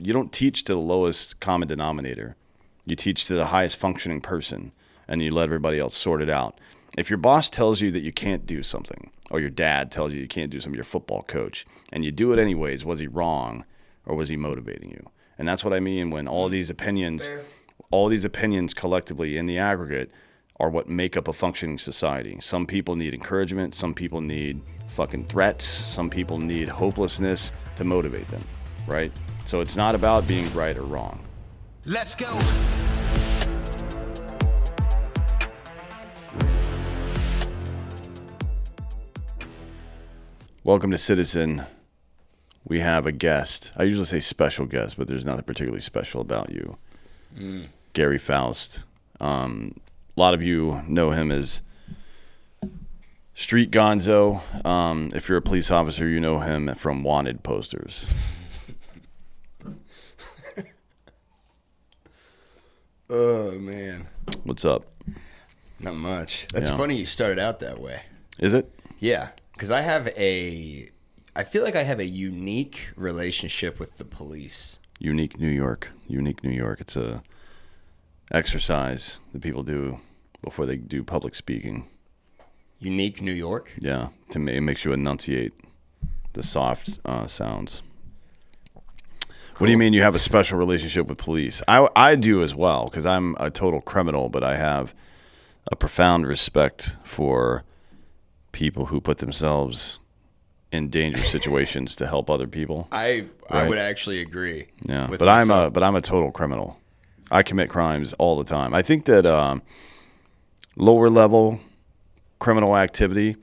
you don't teach to the lowest common denominator. You teach to the highest functioning person, and you let everybody else sort it out. If your boss tells you that you can't do something, or your dad tells you can't do something, your football coach, and you do it anyways, was he wrong, or was he motivating you? And that's what I mean when all these opinions collectively in the aggregate are what make up a functioning society. Some people need encouragement. Some people need fucking threats. Some people need hopelessness to motivate them, right? So it's not about being right or wrong. Let's go. Welcome to Citizen. We have a guest. I usually say special guest, but there's nothing particularly special about you. Gary Faust. A lot of you know him as Street Gonzo. If you're a police officer, you know him from wanted posters. Oh, man. What's up? Not much. That's funny you started out that way. Is it? Yeah, because I feel like I have a unique relationship with the police. Unique New York. It's a exercise that people do before they do public speaking. Unique New York? Yeah, it makes you enunciate the soft sounds. Cool. What do you mean you have a special relationship with police? I do as well, because I'm a total criminal, but I have a profound respect for people who put themselves in dangerous situations to help other people. I would actually agree. Yeah, but I'm a total criminal. I commit crimes all the time. I think that lower level criminal activity,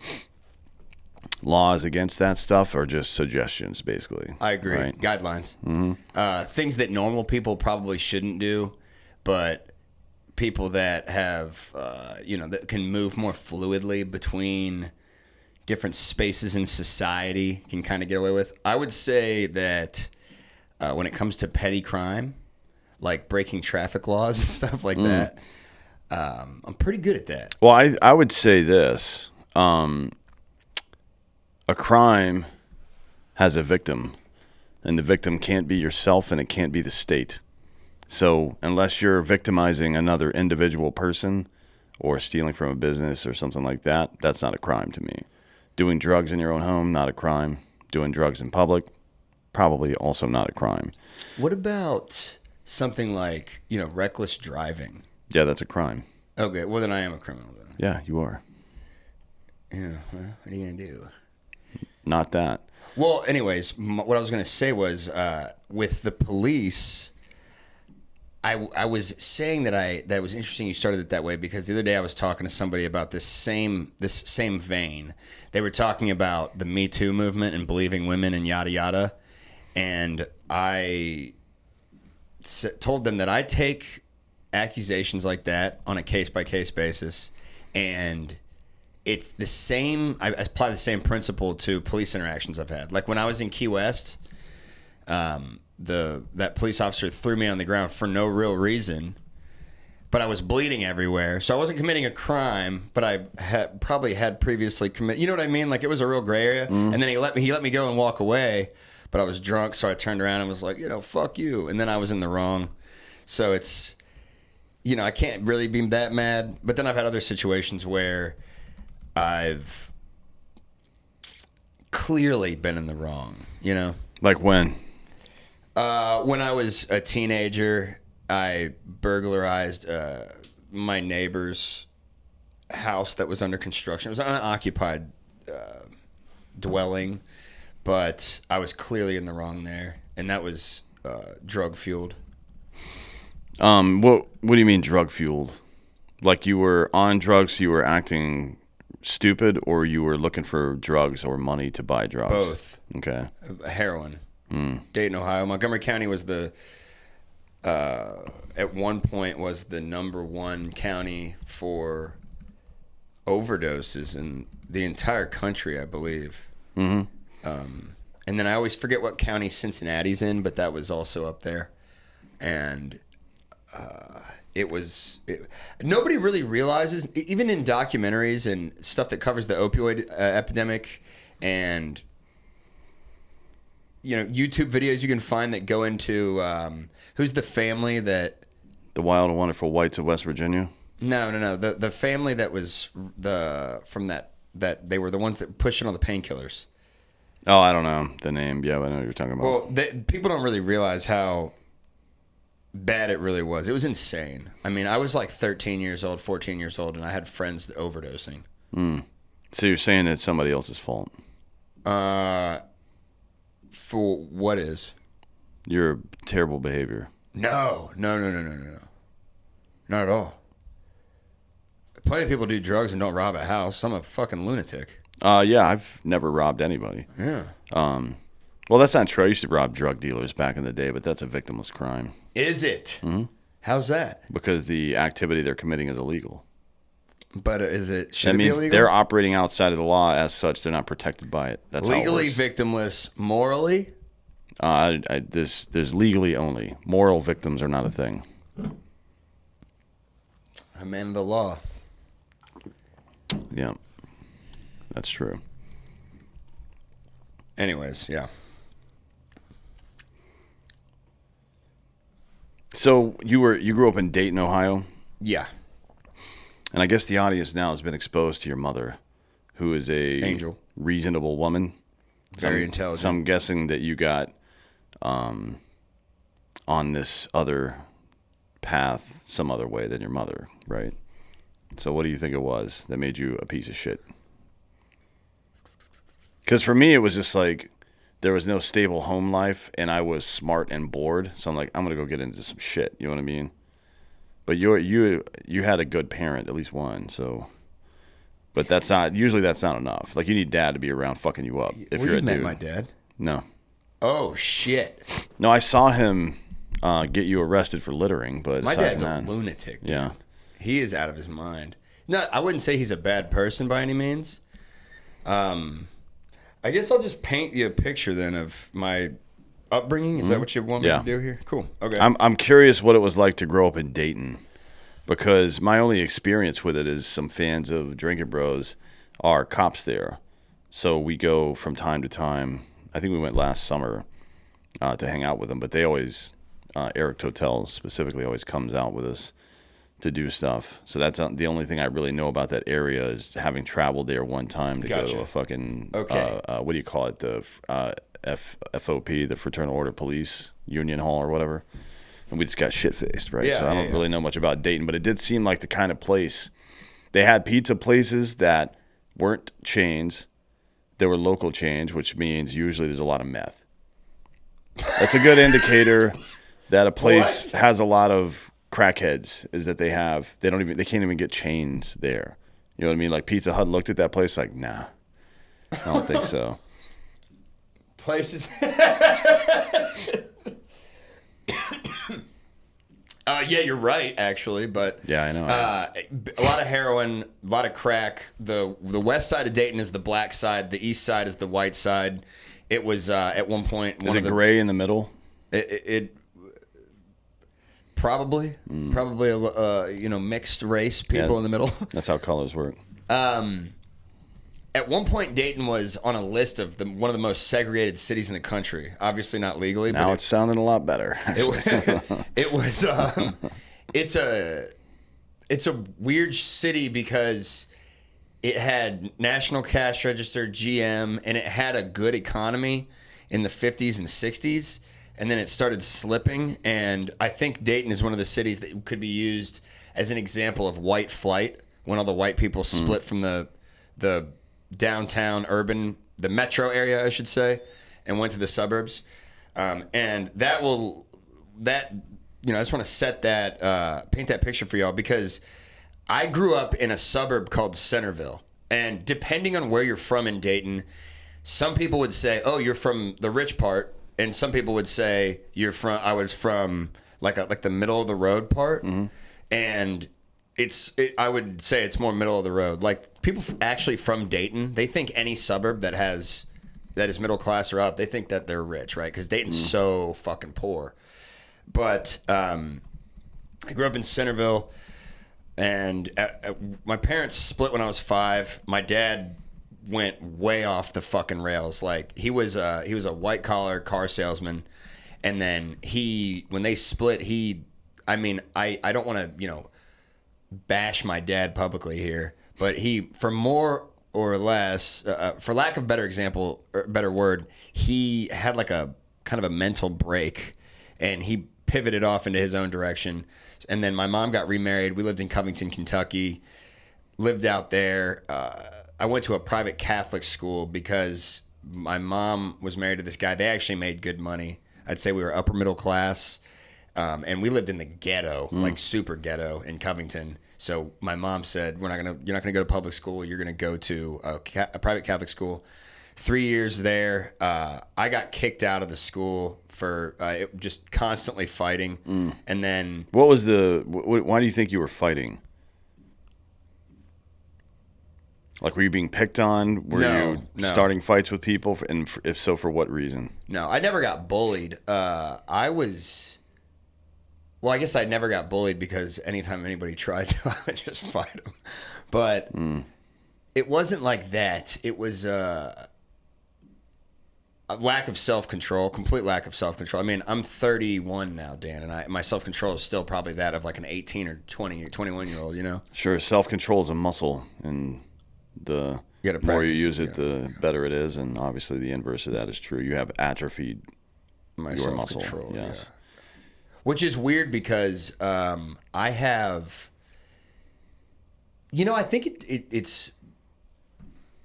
laws against that stuff are just suggestions, basically. I agree. Right? Guidelines. Mm-hmm. Things that normal people probably shouldn't do, but people that have, that can move more fluidly between different spaces in society can kind of get away with. I would say that when it comes to petty crime, like breaking traffic laws and stuff like that, I'm pretty good at that. Well, I would say this. A crime has a victim, and the victim can't be yourself and it can't be the state. So unless you're victimizing another individual person or stealing from a business or something like that, that's not a crime to me. Doing drugs in your own home, not a crime. Doing drugs in public, probably also not a crime. What about something like, reckless driving? Yeah, that's a crime. Okay, well then I am a criminal then. Yeah, you are. Yeah, well, what are you going to do? Not that. Well, anyways, what I was going to say was with the police, I was saying that was interesting you started it that way, because the other day I was talking to somebody about this same vein. They were talking about the Me Too movement and believing women and yada yada, and I told them that I take accusations like that on a case by case basis, and it's the same. I apply the same principle to police interactions I've had. Like when I was in Key West, that police officer threw me on the ground for no real reason, but I was bleeding everywhere. So I wasn't committing a crime, but I probably had previously committed. You know what I mean? Like it was a real gray area. And then he let me go and walk away, but I was drunk, so I turned around and was like, fuck you. And then I was in the wrong. So it's, I can't really be that mad. But then I've had other situations where I've clearly been in the wrong, Like when? When I was a teenager, I burglarized my neighbor's house that was under construction. It was an unoccupied dwelling, but I was clearly in the wrong there, and that was drug fueled. What do you mean drug fueled? Like you were on drugs, you were acting stupid, or you were looking for drugs or money to buy drugs? Both. Okay. Heroin. Dayton, Ohio. Montgomery County was at one point was the number one county for overdoses in the entire country, I believe. Mm-hmm. And then I always forget what county Cincinnati's in, but that was also up there. And nobody really realizes, even in documentaries and stuff that covers the opioid epidemic and YouTube videos you can find that go into who's the family that The Wild and Wonderful Whites of West Virginia. no the family that was from that they were the ones that were pushing all the painkillers. Oh, I don't know the name. Yeah, I know what you're talking about. Well, people don't really realize how bad it really was. It was insane. I mean, I was like 13 years old, 14 years old, and I had friends overdosing. So you're saying it's somebody else's fault? For what is? Your terrible behavior. No. Not at all. Plenty of people do drugs and don't rob a house. I'm a fucking lunatic. Yeah, I've never robbed anybody. Yeah. Well, that's not true. I used to rob drug dealers back in the day, but that's a victimless crime. Is it? Mm-hmm. How's that? Because the activity they're committing is illegal. But should that it be means illegal? they're operating outside of the law. As such, they're not protected by it. That's legally how it works. victimless, morally. There's legally only. Moral victims are not a thing. A man of the law. Yeah, that's true. Anyways, yeah. So you grew up in Dayton, Ohio? Yeah. And I guess the audience now has been exposed to your mother, who is a angel, reasonable woman. Very intelligent. So I'm guessing that you got on this other path some other way than your mother, right? So what do you think it was that made you a piece of shit? Because for me, it was just like there was no stable home life, and I was smart and bored. So I'm like, I'm gonna go get into some shit. You know what I mean? But you had a good parent, at least one. So, but that's not enough. Like you need dad to be around fucking you up. If you're a met dude. my dad? No. Oh shit. No, I saw him get you arrested for littering, but my dad's a lunatic. Dude. Yeah. He is out of his mind. No, I wouldn't say he's a bad person by any means. I guess I'll just paint you a picture then of my upbringing. Is that what you want me to do here? Cool. Okay. I'm curious what it was like to grow up in Dayton, because my only experience with it is some fans of Drinking Bros are cops there. So we go from time to time. I think we went last summer to hang out with them, but they always, Eric Totel specifically always comes out with us to do stuff. So that's the only thing I really know about that area is having traveled there one time to go to a fucking, what do you call it? The FOP, the Fraternal Order Police Union Hall or whatever. And we just got shit-faced, right? Yeah, so I don't really know much about Dayton, but it did seem like the kind of place. They had pizza places that weren't chains. They were local chains, which means usually there's a lot of meth. That's a good indicator that a place has a lot of crackheads, is that they can't even get chains there. You know what I mean? Like Pizza Hut looked at that place like, nah, I don't think so. Places. Yeah, you're right, actually. But yeah, I know. A lot of heroin, a lot of crack. The west side of Dayton is the black side. The east side is the white side. It was at one point. Is it gray in the middle? It probably a mixed race people in the middle. That's how colors work. At one point, Dayton was on a list of one of the most segregated cities in the country. Obviously, not legally. Now but it's sounding a lot better. It was. It's a weird city because it had National Cash Register, GM, and it had a good economy in the 50s and 60s. And then it started slipping. And I think Dayton is one of the cities that could be used as an example of white flight, when all the white people split from the downtown the metro area, I should say, and went to the suburbs. And I just want to paint that picture for y'all, because I grew up in a suburb called Centerville. And depending on where you're from in Dayton, some people would say, oh, you're from the rich part. And some people would say I was from like the middle of the road part. Mm-hmm. And I would say it's more middle of the road. Like people actually from Dayton, they think any suburb that is middle class or up, they think that they're rich, right? Because Dayton's so fucking poor. But I grew up in Centerville, and my parents split when I was 5. My dad went way off the fucking rails. Like he was a white collar car salesman, and then when they split, I don't want to bash my dad publicly here, but for more or less, for lack of better example or better word, he had like a kind of a mental break, and he pivoted off into his own direction. And then my mom got remarried. We lived in Covington, Kentucky, lived out there. I went to a private Catholic school because my mom was married to this guy. They actually made good money. I'd say we were upper middle class. And we lived in the ghetto, like super ghetto in Covington. So my mom said, you're not gonna go to public school. You're gonna go to a private Catholic school. 3 years there. I got kicked out of the school for just constantly fighting. And then what was why do you think you were fighting? Like, were you being picked on? Were you starting fights with people? And if so, for what reason? No, I never got bullied. Well, I guess I never got bullied because anytime anybody tried to, I would just fight them. But it wasn't like that. It was a lack of self-control, complete lack of self-control. I mean, I'm 31 now, Dan, and my self-control is still probably that of like an 18 or 20 or 21-year-old, Sure, self-control is a muscle, and the more you use it, the better it is, and obviously the inverse of that is true. You have atrophied your muscle. Yes. Yeah. Which is weird because I have, I think it's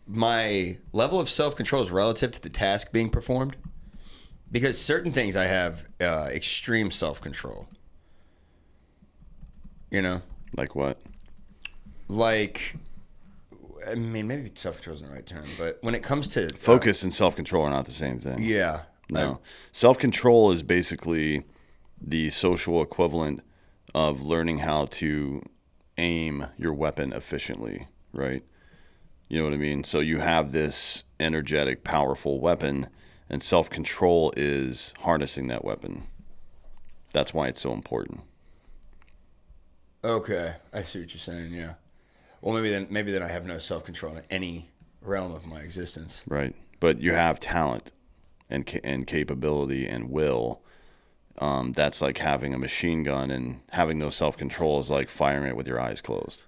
my level of self-control is relative to the task being performed, because certain things I have extreme self-control. Like what? Like, I mean, maybe self-control isn't the right term, but when it comes to focus and self-control are not the same thing. Yeah. No. Self-control is basically the social equivalent of learning how to aim your weapon efficiently, right? You know what I mean? So you have this energetic, powerful weapon, and self-control is harnessing that weapon. That's why it's so important. Okay, I see what you're saying. Yeah. Well, maybe then I have no self-control in any realm of my existence. Right, but you have talent and capability and will. That's like having a machine gun, and having no self-control is like firing it with your eyes closed.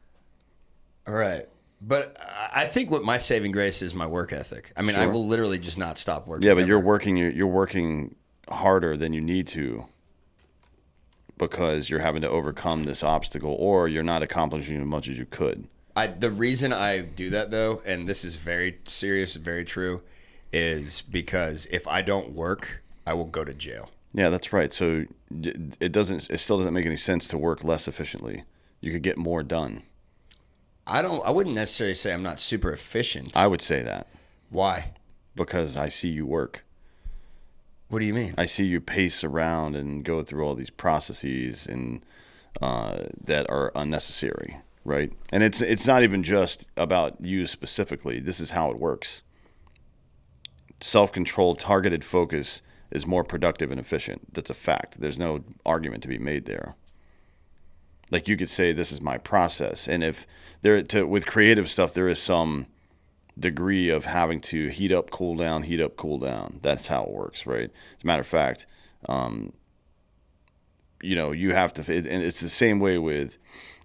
All right. But I think what my saving grace is my work ethic. I mean, Sure. I will literally just not stop working. Yeah, but you're working harder than you need to, because you're having to overcome this obstacle, or you're not accomplishing as much as you could. The reason I do that, though, and this is very serious, very true, is because if I don't work, I will go to jail. Yeah, that's right. So it still doesn't make any sense to work less efficiently. You could get more done. I wouldn't necessarily say I'm not super efficient. I would say that. Why? Because I see you work. What do you mean? I see you pace around and go through all these processes and that are unnecessary, right? And it's not even just about you specifically. This is how it works. Self-control, targeted focus is more productive and efficient. That's a fact. There's no argument to be made there. Like, you could say, this is my process. And if with creative stuff, there is some degree of having to heat up, cool down, heat up, cool down. That's how it works, right? As a matter of fact, you have to, and it's the same way with,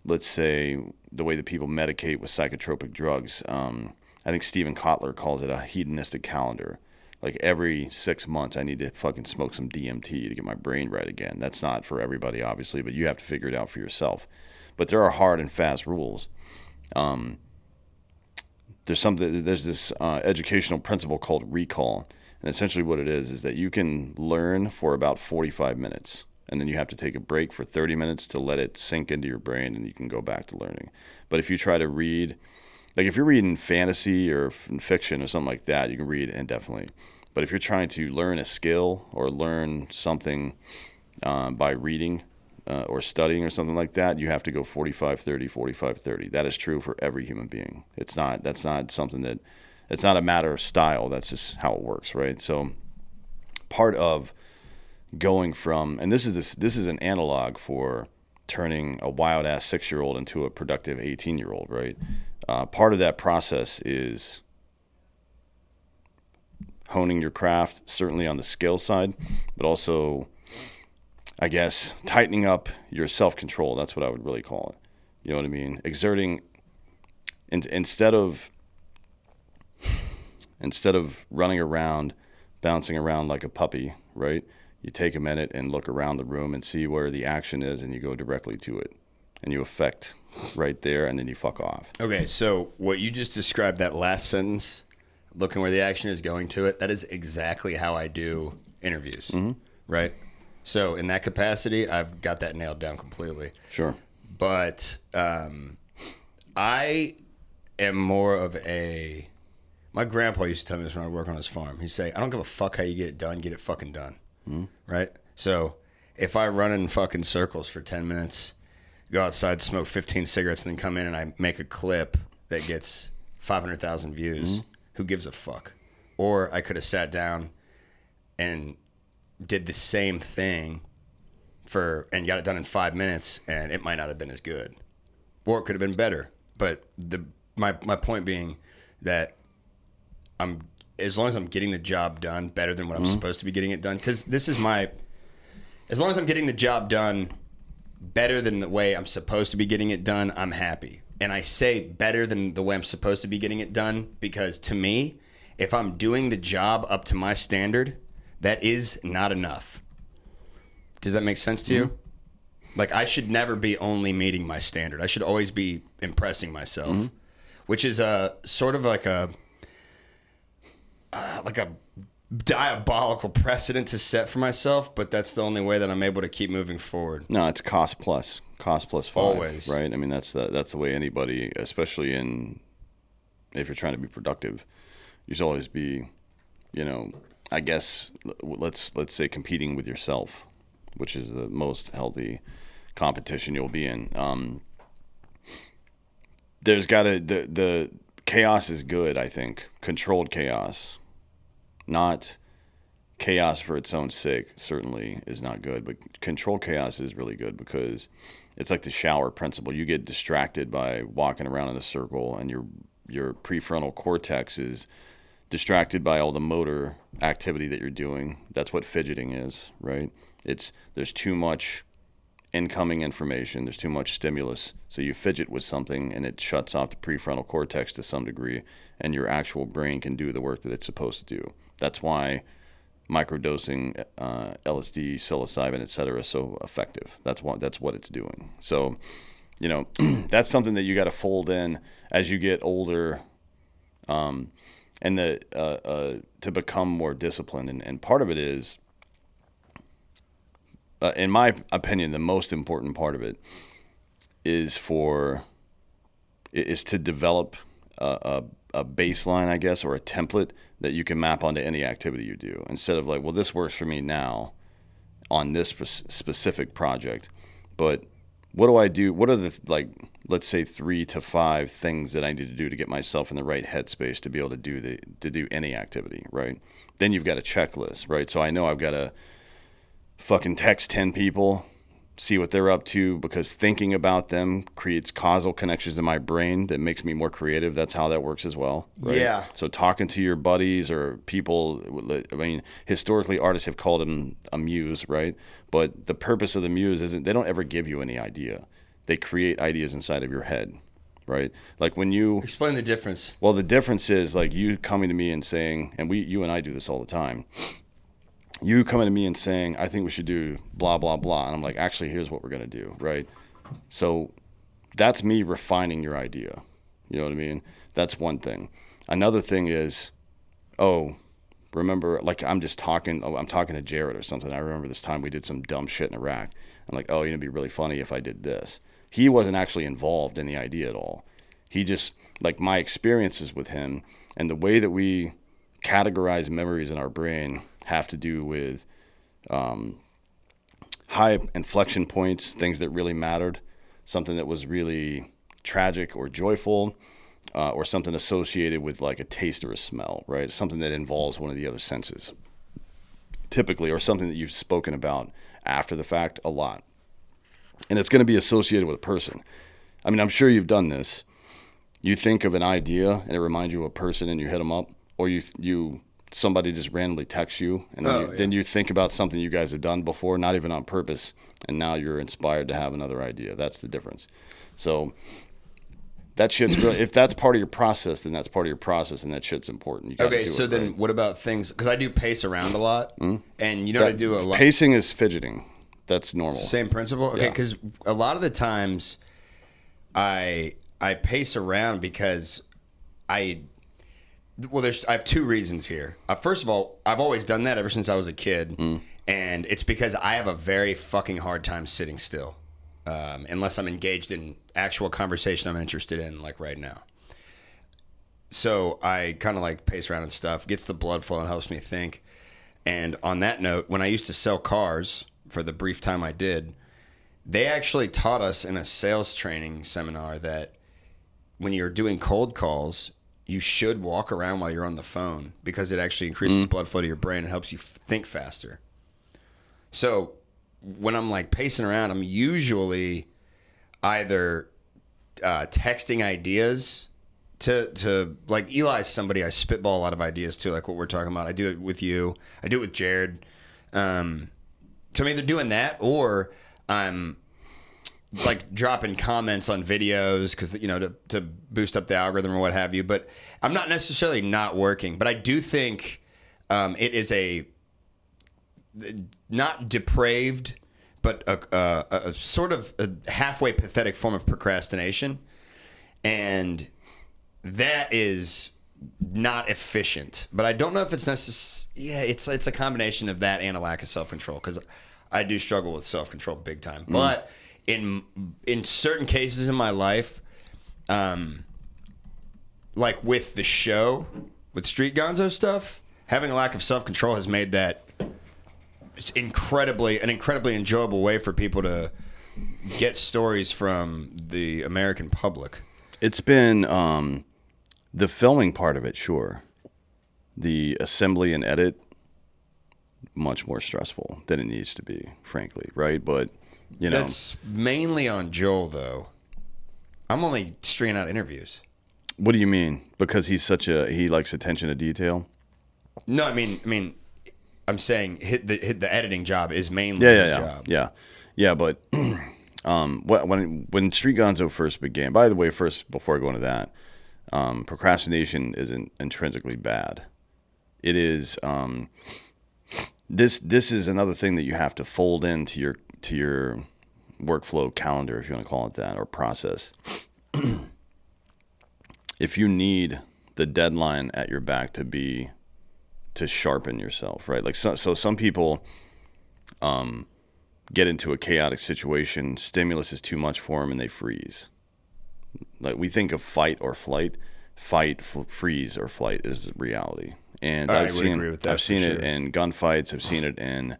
let's say, the way that people medicate with psychotropic drugs. I think Stephen Kotler calls it a hedonistic calendar. Like, every 6 months, I need to fucking smoke some DMT to get my brain right again. That's not for everybody, obviously, but you have to figure it out for yourself. But there are hard and fast rules. There's this educational principle called recall. And essentially what it is that you can learn for about 45 minutes. And then you have to take a break for 30 minutes to let it sink into your brain, and you can go back to learning. But if you try to read, like if you're reading fantasy or fiction or something like that, you can read indefinitely. But if you're trying to learn a skill or learn something by reading or studying or something like that, you have to go 45-30, 45-30. That is true for every human being. That's not something that, it's not a matter of style. That's just how it works, right? So part of going from, and this is an analog for turning a wild ass 6-year-old into a productive 18-year-old, right? Part of that process is honing your craft, certainly on the skill side, but also, I guess, tightening up your self-control. That's what I would really call it. You know what I mean? Exerting, instead of running around, bouncing around like a puppy, right? You take a minute and look around the room and see where the action is, and you go directly to it. And you affect right there, and then you fuck off. Okay, so what you just described, that last sentence, looking where the action is, going to it, that is exactly how I do interviews, right? So in that capacity, I've got that nailed down completely. Sure. But I am more of my grandpa used to tell me this when I work on his farm. He'd say, I don't give a fuck how you get it done, get it fucking done. Right? So if I run in fucking circles for 10 minutes, go outside, smoke 15 cigarettes, and then come in and I make a clip that gets 500,000 views, who gives a fuck? Or I could have sat down and did the same thing and got it done in 5 minutes, and it might not have been as good. Or it could have been better. But my point being that as long as I'm getting the job done better than what I'm supposed to be getting it done, because as long as I'm getting the job done better than the way I'm supposed to be getting it done, I'm happy. And I say better than the way I'm supposed to be getting it done because, to me, if I'm doing the job up to my standard, that is not enough. Does that make sense to you? Like, I should never be only meeting my standard. I should always be impressing myself, which is sort of like a diabolical precedent to set for myself, but that's the only way that I'm able to keep moving forward. No, it's cost plus 5. Always. Right? I mean, that's the way anybody, especially if you're trying to be productive, you should always be, I guess, let's say competing with yourself, which is the most healthy competition you'll be in. There's the chaos is good, I think. Controlled chaos. Not chaos for its own sake, certainly is not good, but controlled chaos is really good because it's like the shower principle. You get distracted by walking around in a circle, and your prefrontal cortex is distracted by all the motor activity that you're doing. That's what fidgeting is, right? There's too much incoming information, there's too much stimulus, so you fidget with something and it shuts off the prefrontal cortex to some degree, and your actual brain can do the work that it's supposed to do. That's why microdosing LSD, psilocybin, etc. is so effective. That's what it's doing. So, that's something that you got to fold in as you get older, and to become more disciplined. And part of it is, in my opinion, the most important part of it is to develop a baseline, I guess, or a template that you can map onto any activity you do, instead of like, well, this works for me now on this specific project, but what do I do? What are the, let's say 3 to 5 things that I need to do to get myself in the right headspace to be able to do any activity, right? Then you've got a checklist, right? So I know I've got to fucking text 10 people, see what they're up to, because thinking about them creates causal connections in my brain that makes me more creative. That's how that works as well, right? Yeah. So talking to your buddies or people, I mean, historically artists have called them a muse, right? But the purpose of the muse isn't, they don't ever give you any idea. They create ideas inside of your head, right? Like when you... Explain the difference. Well, the difference is like you coming to me and saying, and you and I do this all the time, you coming to me and saying, I think we should do blah, blah, blah. And I'm like, actually, here's what we're going to do, right? So that's me refining your idea. You know what I mean? That's one thing. Another thing is, remember, like I'm talking to Jared or something. I remember this time we did some dumb shit in Iraq. I'm like, it'd be really funny if I did this. He wasn't actually involved in the idea at all. He just, like my experiences with him and the way that we categorize memories in our brain have to do with high inflection points, things that really mattered, something that was really tragic or joyful, or something associated with like a taste or a smell, right? Something that involves one of the other senses, typically, or something that you've spoken about after the fact a lot. And it's going to be associated with a person. I mean, I'm sure you've done this. You think of an idea and it reminds you of a person and you hit them up, or you somebody just randomly texts you, and then you think about something you guys have done before, not even on purpose, and now you're inspired to have another idea. That's the difference. So that shit's really, if that's part of your process, then that's part of your process, and that shit's important. You Okay, so then what about things, because I do pace around a lot, and you know what I do a lot. Pacing is fidgeting. That's normal. Same principle? Okay, because a lot of the times I pace around because I have two reasons here. First of all, I've always done that ever since I was a kid, and it's because I have a very fucking hard time sitting still, unless I'm engaged in actual conversation I'm interested in, like right now. So I kind of like pace around and stuff, gets the blood flow and helps me think. And on that note, when I used to sell cars for the brief time I did, they actually taught us in a sales training seminar that when you're doing cold calls, you should walk around while you're on the phone because it actually increases blood flow to your brain and helps you think faster. So when I'm like pacing around, I'm usually either texting ideas to like Eli's somebody I spitball a lot of ideas to, like what we're talking about. I do it with you. I do it with Jared. So I'm either doing that or I'm like dropping comments on videos because, you know, to boost up the algorithm or what have you. But I'm not necessarily not working. But I do think it is a not depraved, but a sort of a halfway pathetic form of procrastination. And that is not efficient. But I don't know if it's necessary. Yeah, it's a combination of that and a lack of self-control because I do struggle with self-control big time. But in certain cases in my life, like with the show, with Street Gonzo stuff, having a lack of self-control has made that it's an incredibly enjoyable way for people to get stories from the American public. It's been the filming part of it, sure. The assembly and edit, much more stressful than it needs to be, frankly, right? But you know, that's mainly on Joel, though. I'm only stringing out interviews. What do you mean? Because he likes attention to detail? No, I mean, I'm saying the editing job is mainly his job. Yeah. But when Street Gonzo first began, by the way, first before I go into that, procrastination isn't intrinsically bad. It is. This is another thing that you have to fold into your workflow calendar, if you want to call it that, or process. If you need the deadline at your back to sharpen yourself, right? Like so some people get into a chaotic situation, stimulus is too much for them, and they freeze. Like we think of fight or flight, freeze or flight is reality. And I've seen it in gunfights. I've seen it in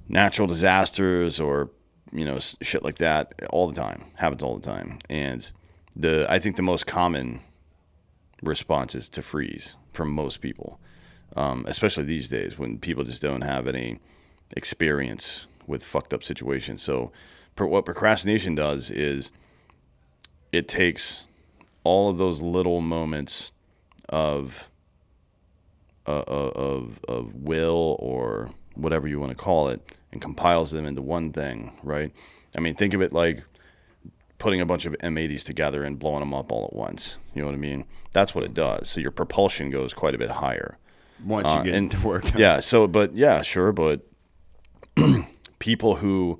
natural disasters or, you know, shit like that all the time. Happens all the time. And I think the most common response is to freeze from most people, especially these days when people just don't have any experience with fucked up situations. So what procrastination does is it takes all of those little moments of will or whatever you want to call it and compiles them into one thing, right? I mean, think of it like putting a bunch of M80s together and blowing them up all at once. You know what I mean? That's what it does. So your propulsion goes quite a bit higher. Once you get into work done. Yeah, sure, but people who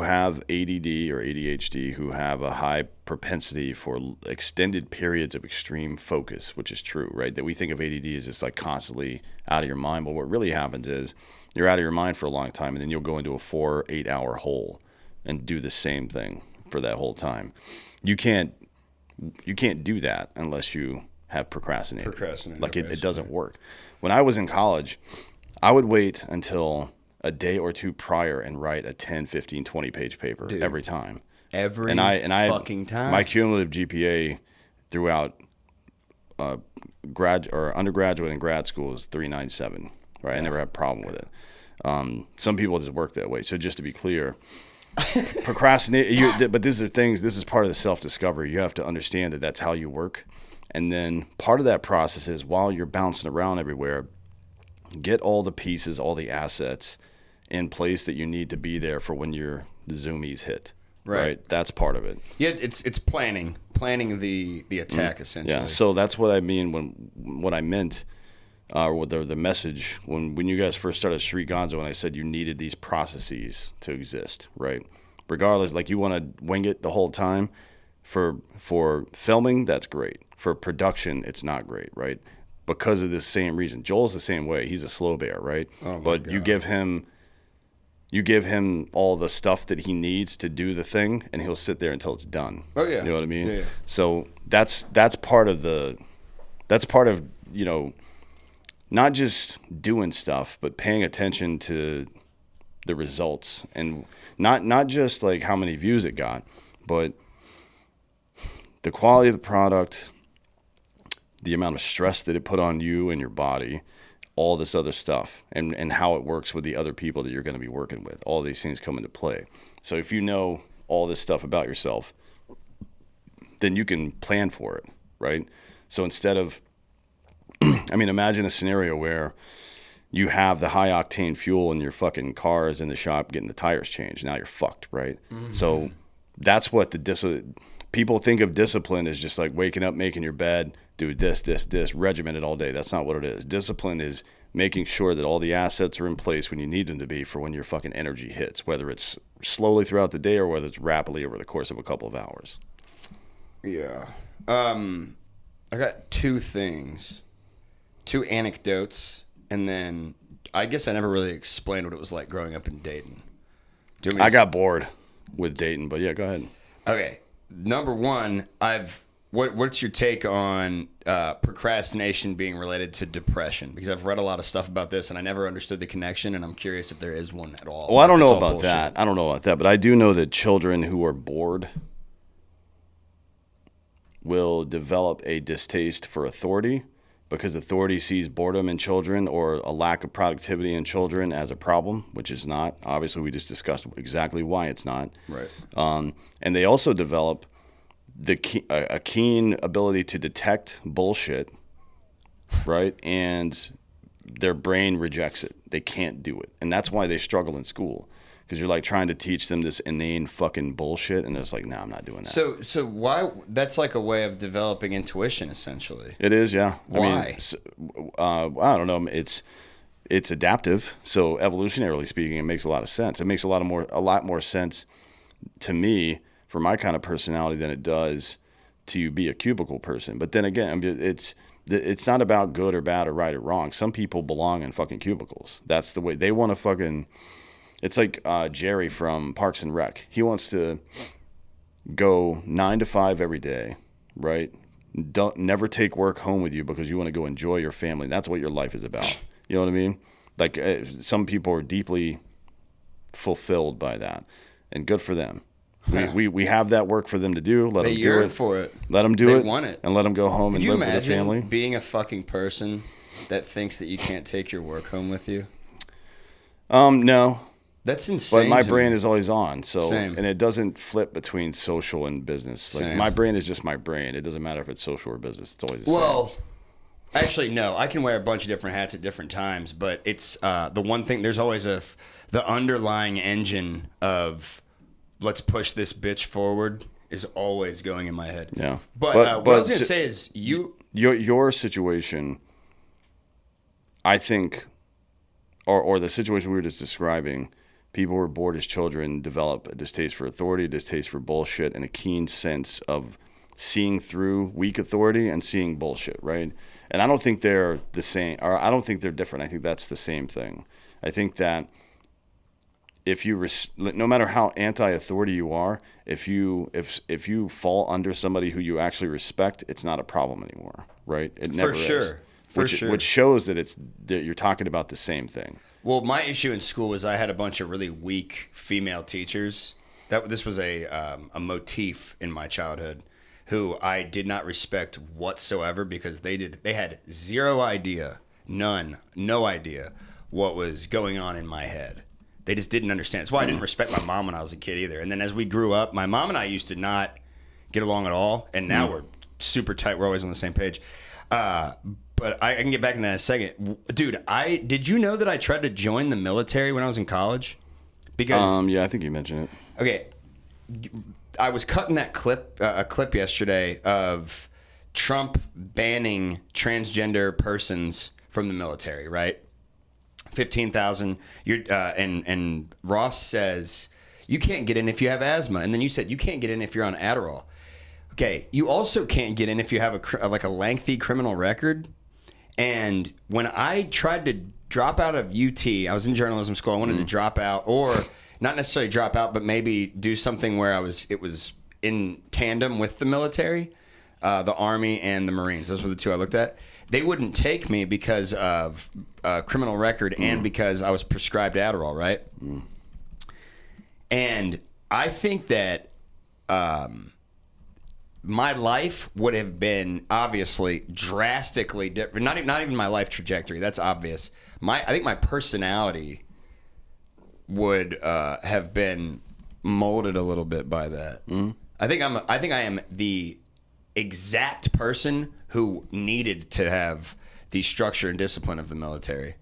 have ADD or ADHD, who have a high propensity for extended periods of extreme focus, which is true, right? That we think of ADD as just like constantly out of your mind. But what really happens is you're out of your mind for a long time, and then you'll go into a 4-8 hour hole and do the same thing for that whole time. You can't do that unless you have procrastinated. Like it doesn't work. When I was in college, I would wait until a day or two prior and write a 10, 15, 20 page paper. Dude, every time. Fucking time. My cumulative GPA throughout undergraduate and grad school is 3.97. Right, yeah. I never had a problem with it. Some people just work that way. So just to be clear, procrastinate. But these are things. This is part of the self-discovery. You have to understand that that's how you work, And then part of that process is while you're bouncing around everywhere, get all the pieces, all the assets in place that you need to be there for when your zoomies hit. Right. That's part of it. Yeah, it's planning the attack essentially. Yeah. So that's what I mean what I meant, or the message when you guys first started Street Gonzo, and I said you needed these processes to exist, right? Regardless, like you want to wing it the whole time. For filming, that's great. For production, it's not great, right? Because of this same reason. Joel's the same way. He's a slow bear, right? Oh my but God. you give him all the stuff that he needs to do the thing, and he'll sit there until it's done. Oh yeah. You know what I mean? Yeah. So that's part of not just doing stuff, but paying attention to the results, and not just like how many views it got, but the quality of the product, the amount of stress that it put on you and your body, all this other stuff, and how it works with the other people that you're going to be working with. All these things come into play. So if you know all this stuff about yourself, then you can plan for it, right? So instead of, imagine a scenario where you have the high octane fuel in your fucking cars in the shop getting the tires changed. Now you're fucked, right? Mm-hmm. So that's what people think of discipline as just like waking up, making your bed, do this, regimented all day. That's not what it is. Discipline is making sure that all the assets are in place when you need them to be for when your fucking energy hits, whether it's slowly throughout the day or whether it's rapidly over the course of a couple of hours. Yeah. I got two anecdotes, and then I guess I never really explained what it was like growing up in Dayton. I got bored with Dayton, but yeah, go ahead. Okay. Number one, what's your take on procrastination being related to depression? Because I've read a lot of stuff about this, and I never understood the connection, and I'm curious if there is one at all. Well, I don't know about that. I don't know about that, but I do know that children who are bored will develop a distaste for authority, because authority sees boredom in children or a lack of productivity in children as a problem, which is not. Obviously, we just discussed exactly why it's not. Right. And they also develop a keen ability to detect bullshit, right? And their brain rejects it. They can't do it. And that's why they struggle in school. Because you're like trying to teach them this inane fucking bullshit, and it's like, nah, I'm not doing that. So why? That's like a way of developing intuition, essentially. It is, yeah. Why? I don't know. It's adaptive. So evolutionarily speaking, it makes a lot of sense. It makes a lot more sense to me for my kind of personality than it does to be a cubicle person. But then again, it's not about good or bad or right or wrong. Some people belong in fucking cubicles. That's the way they want to fucking. It's like Jerry from Parks and Rec. He wants to go 9 to 5 every day, right? Never take work home with you because you want to go enjoy your family. That's what your life is about. You know what I mean? Like some people are deeply fulfilled by that, and good for them. We have that work for them to do. Let them do it. They yearn for it. Let them do it. They want it. And let them go home and live with their family. Could you imagine being a fucking person that thinks that you can't take your work home with you? No. That's insane. But my brain is always on, so Same. And it doesn't flip between social and business. Like Same. my brain is just my brain. It doesn't matter if it's social or business. It's always the same. Well, actually, no. I can wear a bunch of different hats at different times, but it's the one thing. There's always the underlying engine of let's push this bitch forward is always going in my head. Yeah. But what I was going to say is your situation, I think, or the situation we were just describing. People who are bored as children develop a distaste for authority, a distaste for bullshit, and a keen sense of seeing through weak authority and seeing bullshit, right? And I don't think they're the same, or I don't think they're different. I think that's the same thing. I think that no matter how anti-authority you are, if you fall under somebody who you actually respect, it's not a problem anymore, right? It never is. For sure. Which shows that you're talking about the same thing. Well, my issue in school was I had a bunch of really weak female teachers. This was a motif in my childhood, who I did not respect whatsoever because they had no idea what was going on in my head. They just didn't understand. That's why I didn't respect my mom when I was a kid either. And then as we grew up, my mom and I used to not get along at all, and now we're super tight. We're always on the same page. But I can get back into that in a second. Dude, did you know that I tried to join the military when I was in college? Because yeah, I think you mentioned it. Okay, I was cutting that clip, a clip yesterday of Trump banning transgender persons from the military, right? 15,000. And Ross says you can't get in if you have asthma, and then you said you can't get in if you're on Adderall. Okay, you also can't get in if you have a lengthy criminal record. And when I tried to drop out of UT, I was in journalism school. I wanted to drop out, or not necessarily drop out, but maybe do something where it was in tandem with the military, the Army and the Marines. Those were the two I looked at. They wouldn't take me because of criminal record and because I was prescribed Adderall, right? And I think that my life would have been obviously drastically different. Not even my life trajectory. That's obvious. I think my personality would have been molded a little bit by that. I think I am the exact person who needed to have the structure and discipline of the military.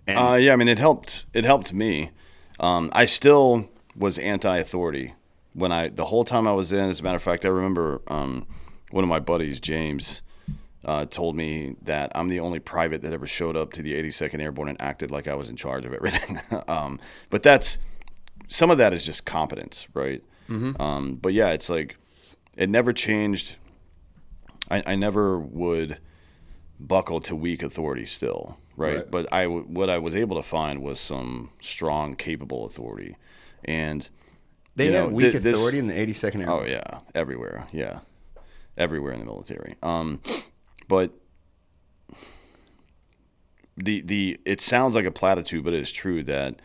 And yeah, I mean, it helped me. I still was anti-authority the whole time I was in. As a matter of fact, I remember one of my buddies, James, told me that I'm the only private that ever showed up to the 82nd Airborne and acted like I was in charge of everything. But some of that is just competence, right? But yeah, it's like it never changed. I never would buckle to weak authority still, right? But what I was able to find was some strong, capable authority. And they had weak authority in the 82nd Airborne. Oh yeah, everywhere. Yeah, everywhere in the military. But it sounds like a platitude, but it is true that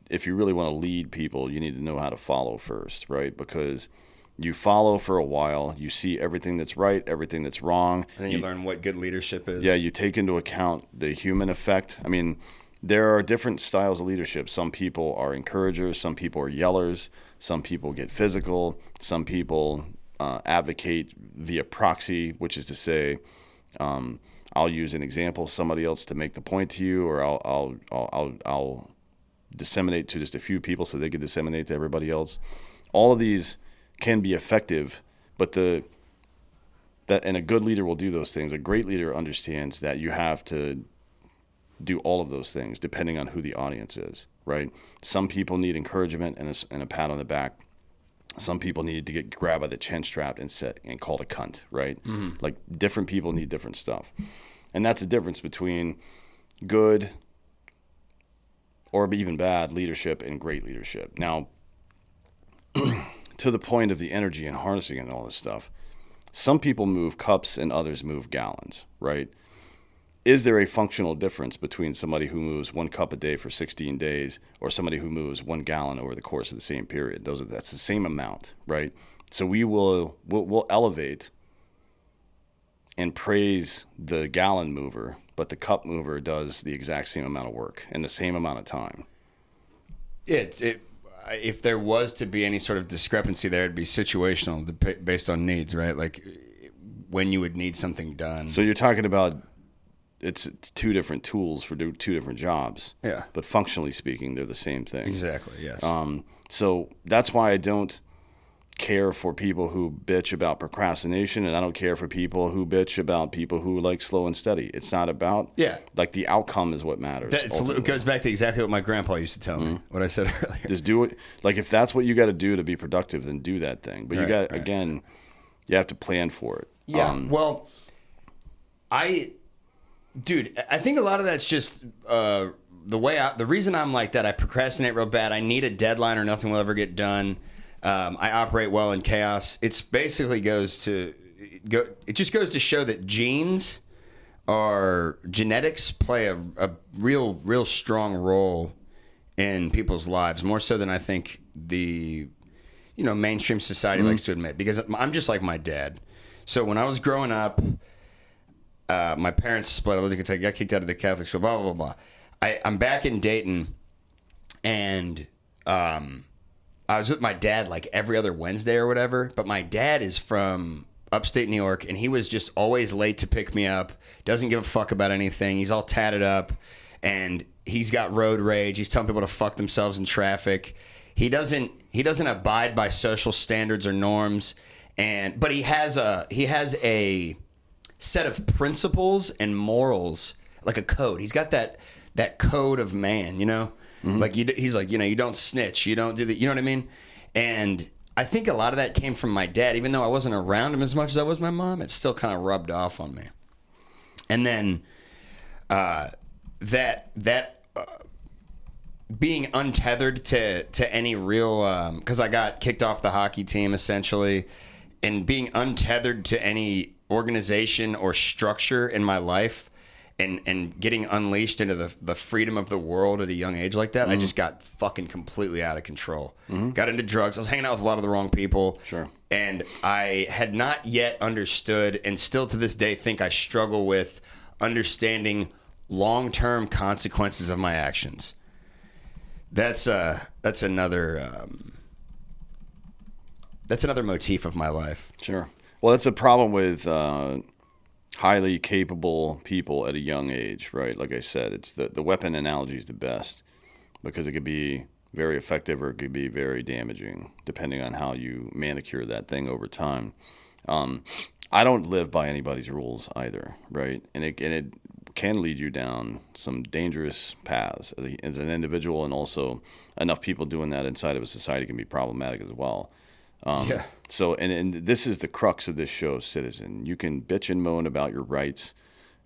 if you really want to lead people, you need to know how to follow first, right? Because you follow for a while, you see everything that's right, everything that's wrong. And then you learn what good leadership is. Yeah, you take into account the human effect. I mean, there are different styles of leadership. Some people are encouragers, some people are yellers, some people get physical, some people advocate via proxy, which is to say, I'll use an example of somebody else to make the point to you, or I'll disseminate to just a few people so they can disseminate to everybody else. All of these can be effective, but and a good leader will do those things. A great leader understands that you have to do all of those things depending on who the audience is, right? Some people need encouragement and a pat on the back. Some people need to get grabbed by the chin strap and called a cunt, right? Like different people need different stuff. And that's the difference between good or even bad leadership and great leadership. Now, to the point of the energy and harnessing and all this stuff, some people move cups and others move gallons, right? Is there a functional difference between somebody who moves 1 cup a day for 16 days or somebody who moves 1 gallon over the course of the same period? That's the same amount, right? So we'll elevate and praise the gallon mover, but the cup mover does the exact same amount of work in the same amount of time. If there was to be any sort of discrepancy there, it'd be situational based on needs, right? Like when you would need something done. So you're talking about it's two different tools for two different jobs. Yeah. But functionally speaking, they're the same thing. Exactly, yes. So that's why I don't care for people who bitch about procrastination, and I don't care for people who bitch about people who like slow and steady. It's not about like the outcome is what matters. It goes back to exactly what my grandpa used to tell me, what I said earlier. Just do it. Like if that's what you got to do to be productive, then do that thing. But again, you have to plan for it. Yeah. Dude, I think a lot of that's just the reason I'm like that. I procrastinate real bad. I need a deadline or nothing will ever get done. I operate well in chaos. It just goes to show that genetics play a real strong role in people's lives, more so than I think the mainstream society likes to admit, because I'm just like my dad. So when I was growing up, my parents split. I lived in Kentucky, got kicked out of the Catholic school, blah, blah, blah. I'm back in Dayton, and I was with my dad like every other Wednesday or whatever, but my dad is from upstate New York, and he was just always late to pick me up. Doesn't give a fuck about anything. He's all tatted up, and he's got road rage. He's telling people to fuck themselves in traffic. He doesn't abide by social standards or norms, but he has a set of principles and morals, like a code. He's got that code of man, you know? Like he's like, you know, you don't snitch, you don't do that, you know what I mean? And I think a lot of that came from my dad. Even though I wasn't around him as much as I was my mom, it still kind of rubbed off on me. And then being untethered to any real, because I got kicked off the hockey team essentially, and being untethered to any organization or structure in my life, and getting unleashed into the freedom of the world at a young age like that, I just got fucking completely out of control. Got into drugs. I was hanging out with a lot of the wrong people. Sure. And I had not yet understood, and still to this day think I struggle with understanding long-term consequences of my actions. That's another motif of my life. Sure. Well, that's a problem with highly capable people at a young age, right? Like I said, it's the weapon analogy is the best because it could be very effective or it could be very damaging depending on how you manicure that thing over time. I don't live by anybody's rules either, right? And it can lead you down some dangerous paths as an individual, and also enough people doing that inside of a society can be problematic as well. So, and this is the crux of this show, Citizen. You can bitch and moan about your rights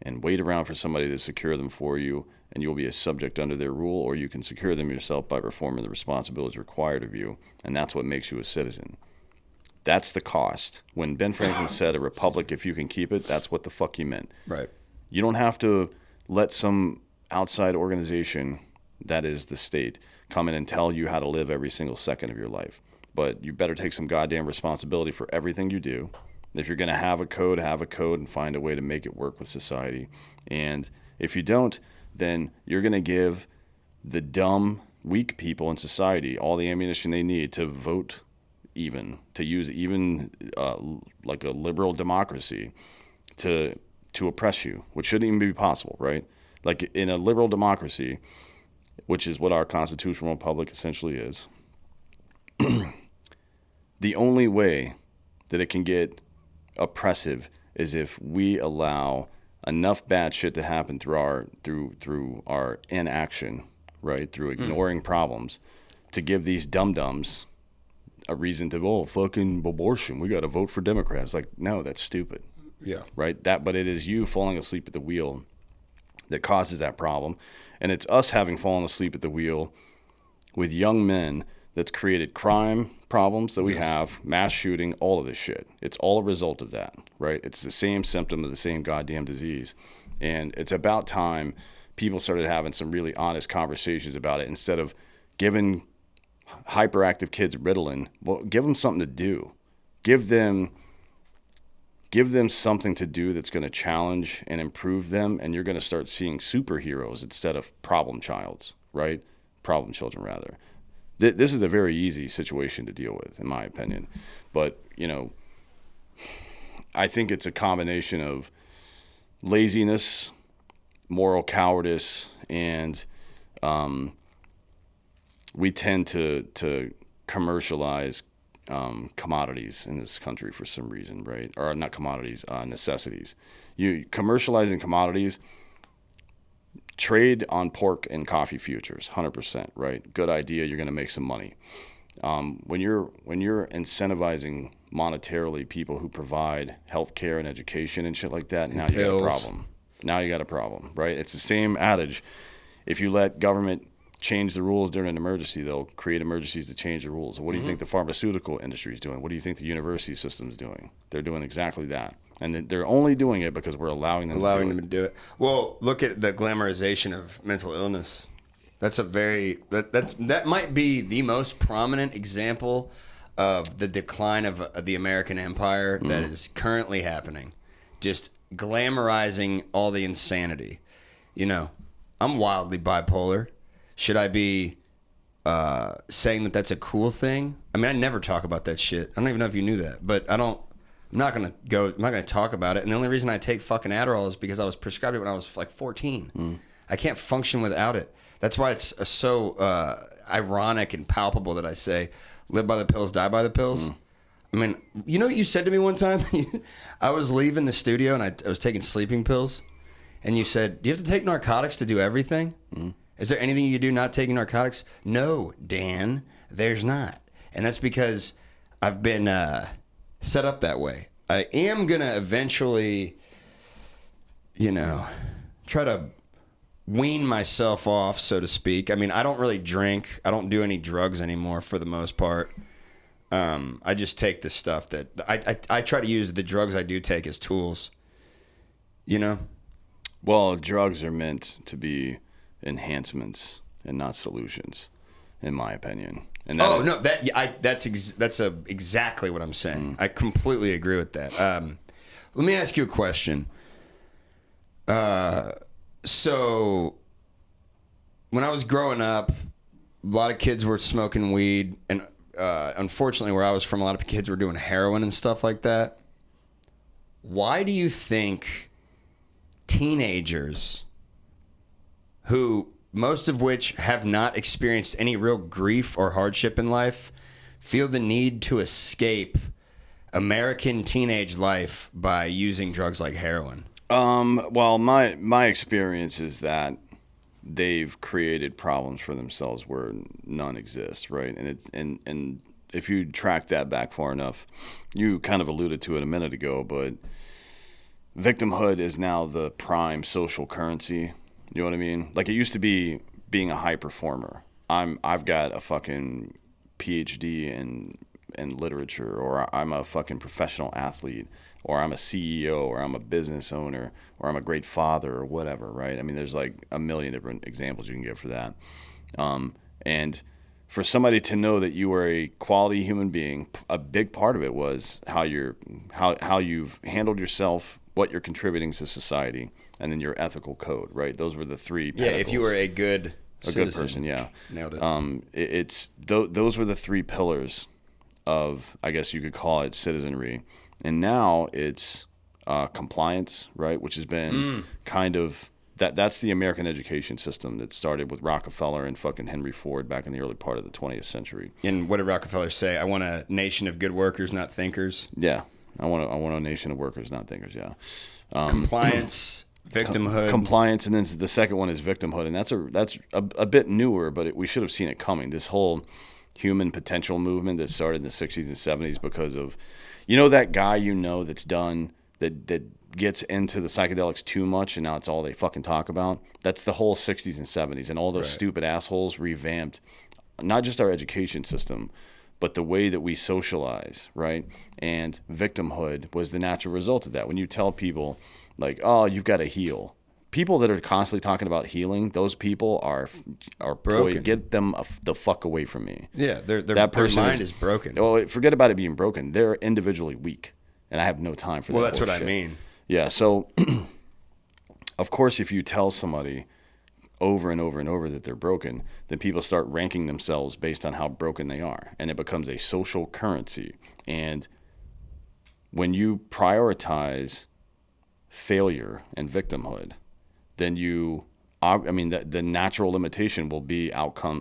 and wait around for somebody to secure them for you, and you'll be a subject under their rule, or you can secure them yourself by performing the responsibilities required of you, and that's what makes you a citizen. That's the cost. When Ben Franklin said a republic, if you can keep it, that's what the fuck he meant. Right. You don't have to let some outside organization, that is the state, come in and tell you how to live every single second of your life. But you better take some goddamn responsibility for everything you do. If you're going to have a code and find a way to make it work with society. And if you don't, then you're going to give the dumb, weak people in society all the ammunition they need to vote to use like a liberal democracy to oppress you, which shouldn't even be possible, right? Like in a liberal democracy, which is what our constitutional republic essentially is, the only way that it can get oppressive is if we allow enough bad shit to happen through our inaction, right? Through ignoring problems, to give these dum-dums a reason to, fucking abortion, we got to vote for Democrats. Like, no, that's stupid. Yeah. Right? But it is you falling asleep at the wheel that causes that problem. And it's us having fallen asleep at the wheel with young men that's created crime problems that we have, mass shooting, all of this shit. It's all a result of that, right? It's the same symptom of the same goddamn disease. And it's about time people started having some really honest conversations about it instead of giving hyperactive kids Ritalin. Well, give them something to do. Give them something to do that's going to challenge and improve them, and you're going to start seeing superheroes instead of problem childs, right? Problem children, rather. This is a very easy situation to deal with, in my opinion. But, I think it's a combination of laziness, moral cowardice, and we tend to commercialize commodities in this country for some reason, right? Or not commodities, necessities. You commercializing commodities, trade on pork and coffee futures, 100%, right? Good idea. You're going to make some money. When you're incentivizing monetarily people who provide healthcare and education and shit like that, now you got a problem. Now you got a problem, right? It's the same adage. If you let government change the rules during an emergency, they'll create emergencies to change the rules. What do you think the pharmaceutical industry is doing? What do you think the university system is doing? They're doing exactly that. And they're only doing it because we're allowing them to do it. Well, look at the glamorization of mental illness. That's that might be the most prominent example of the decline of the American empire that is currently happening. Just glamorizing all the insanity. I'm wildly bipolar. Should I be saying that that's a cool thing? I mean, I never talk about that shit. I don't even know if you knew that, but I don't I'm not gonna talk about it. And the only reason I take fucking Adderall is because I was prescribed it when I was like 14. I can't function without it. That's why it's so ironic and palpable that I say, live by the pills, die by the pills. I mean, you know what you said to me one time? I was leaving the studio and I was taking sleeping pills. And you said, do you have to take narcotics to do everything? Is there anything you do not taking narcotics? No, Dan, there's not. And that's because I've been set up that way. I am going to eventually, try to wean myself off, so to speak. I mean, I don't really drink. I don't do any drugs anymore for the most part. I just take the stuff that I try to use the drugs I do take as tools, Well, drugs are meant to be enhancements and not solutions, in my opinion. And that's exactly what I'm saying. I completely agree with that. Let me ask you a question. So when I was growing up, a lot of kids were smoking weed, and unfortunately, where I was from, a lot of kids were doing heroin and stuff like that. Why do you think teenagers, who most of which have not experienced any real grief or hardship in life, feel the need to escape American teenage life by using drugs like heroin? Well, my experience is that they've created problems for themselves where none exist, right? And if you track that back far enough, you kind of alluded to it a minute ago, but victimhood is now the prime social currency. You know what I mean? Like, it used to be being a high performer. I've got a fucking PhD in literature, or I'm a fucking professional athlete, or I'm a CEO, or I'm a business owner, or I'm a great father, or whatever, right? I mean, there's like a million different examples you can give for that. And for somebody to know that you are a quality human being, a big part of it was how you've handled yourself, what you're contributing to society, and then your ethical code, right? Those were the three pinnacles. Yeah, if you were a good citizen. Good person, yeah. Nailed it. Those were the three pillars of, I guess you could call it, citizenry. And now it's compliance, right? Which has been kind of, that's the American education system that started with Rockefeller and fucking Henry Ford back in the early part of the 20th century. And what did Rockefeller say? I want a nation of good workers, not thinkers. Yeah. I want a nation of workers, not thinkers, yeah. Compliance, victimhood. Compliance, and then the second one is victimhood. And that's a bit newer, but we should have seen it coming. This whole human potential movement that started in the 60s and 70s because of, that guy that's done, that gets into the psychedelics too much, and now it's all they fucking talk about. That's the whole 60s and 70s, and all those stupid assholes revamped not just our education system, but the way that we socialize, right? And victimhood was the natural result of that. When you tell people, like, oh, you've got to heal. People that are constantly talking about healing, those people are broken. Get them the fuck away from me. Yeah, their mind is broken. Oh, forget about it being broken. They're individually weak, and I have no time for that. Well, that's bullshit. what I mean. Yeah, so of course, if you tell somebody over and over and over that they're broken, then people start ranking themselves based on how broken they are, and it becomes a social currency. And when you prioritize failure and victimhood, then the natural limitation will be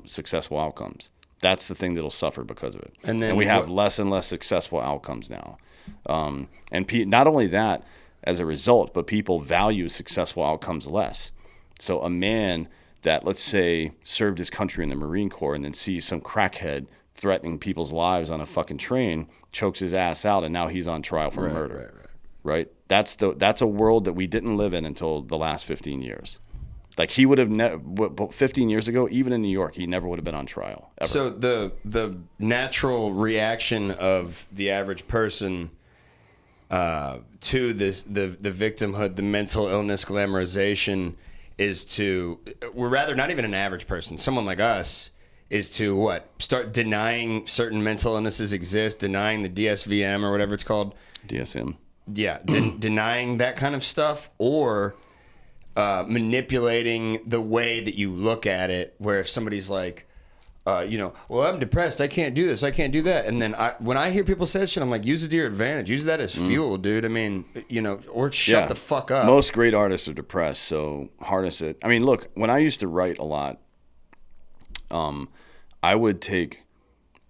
successful outcomes. That's the thing that'll suffer because of it. And we have less and less successful outcomes now. Not only that as a result, but people value successful outcomes less. So a man that, let's say, served his country in the Marine Corps and then sees some crackhead threatening people's lives on a fucking train, chokes his ass out, and now he's on trial for murder. Right? That's a world that we didn't live in until the last 15 years. Like, he would have 15 years ago, even in New York, he never would have been on trial ever. So the natural reaction of the average person to this, the victimhood, the mental illness glamorization, is to, we're rather not even an average person, someone like us, is to start denying certain mental illnesses exist, denying the DSVM or whatever it's called. DSM. Yeah, denying that kind of stuff, or manipulating the way that you look at it, where if somebody's like, well, I'm depressed. I can't do this. I can't do that. And then when I hear people say that shit, I'm like, use it to your advantage. Use that as fuel, dude. I mean, or shut the fuck up. Most great artists are depressed, so harness it. I mean, look, when I used to write a lot, I would take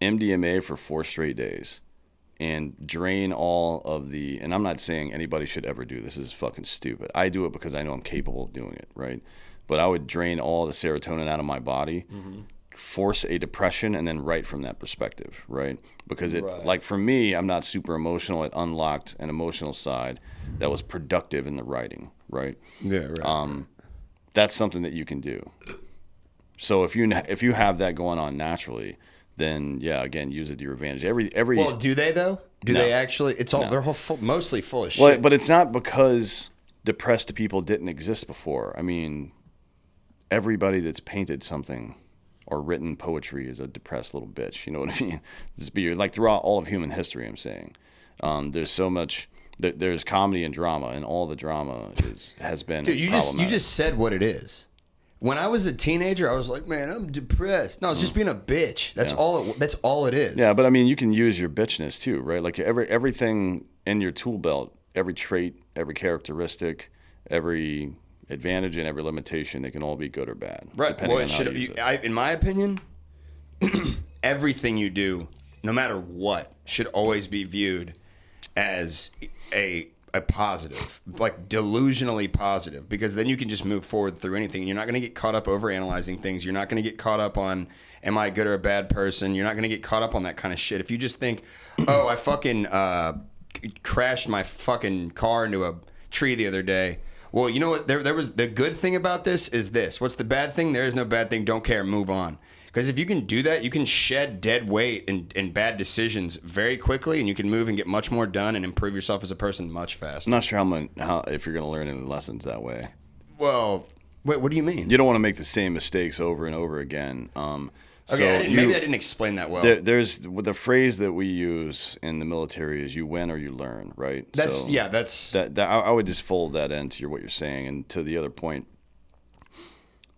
MDMA for 4 straight days and drain all of and I'm not saying anybody should ever do this. This is fucking stupid. I do it because I know I'm capable of doing it, right? But I would drain all the serotonin out of my body, force a depression, and then write from that perspective, right? Because like for me, I'm not super emotional. It unlocked an emotional side that was productive in the writing, right? Yeah, right. That's something that you can do. So if you have that going on naturally, then yeah, again, use it to your advantage. Every Well, do they though? Do No. they actually? It's all they're mostly full of shit. Well, but it's not because depressed people didn't exist before. I mean, everybody that's painted something or written poetry is a depressed little bitch. You know what I mean? Like throughout all of human history, I'm saying. There's so much. There's comedy and drama, and all the drama has been. Dude, you just said what it is. When I was a teenager, I was like, man, I'm depressed. No, it's just being a bitch. That's all it is. Yeah, but I mean, you can use your bitchness too, right? Like everything in your tool belt, every trait, every characteristic, every advantage and every limitation, they can all be good or bad. Right. Well, in my opinion, everything you do, no matter what, should always be viewed as a positive, like delusionally positive, because then you can just move forward through anything. You're not going to get caught up over analyzing things. You're not going to get caught up on, am I a good or a bad person? You're not going to get caught up on that kind of shit. If you just think, oh, I fucking crashed my fucking car into a tree the other day. Well, you know what? There was the good thing about this is this. What's the bad thing? There is no bad thing. Don't care. Move on. Because if you can do that, you can shed dead weight and bad decisions very quickly, and you can move and get much more done and improve yourself as a person much faster. I'm not sure how if you're going to learn any lessons that way. Well, wait, what do you mean? You don't want to make the same mistakes over and over again. Okay, maybe I didn't explain that well. There's the phrase that we use in the military is "you win or you learn," right? I would just fold that into what you're saying, and to the other point,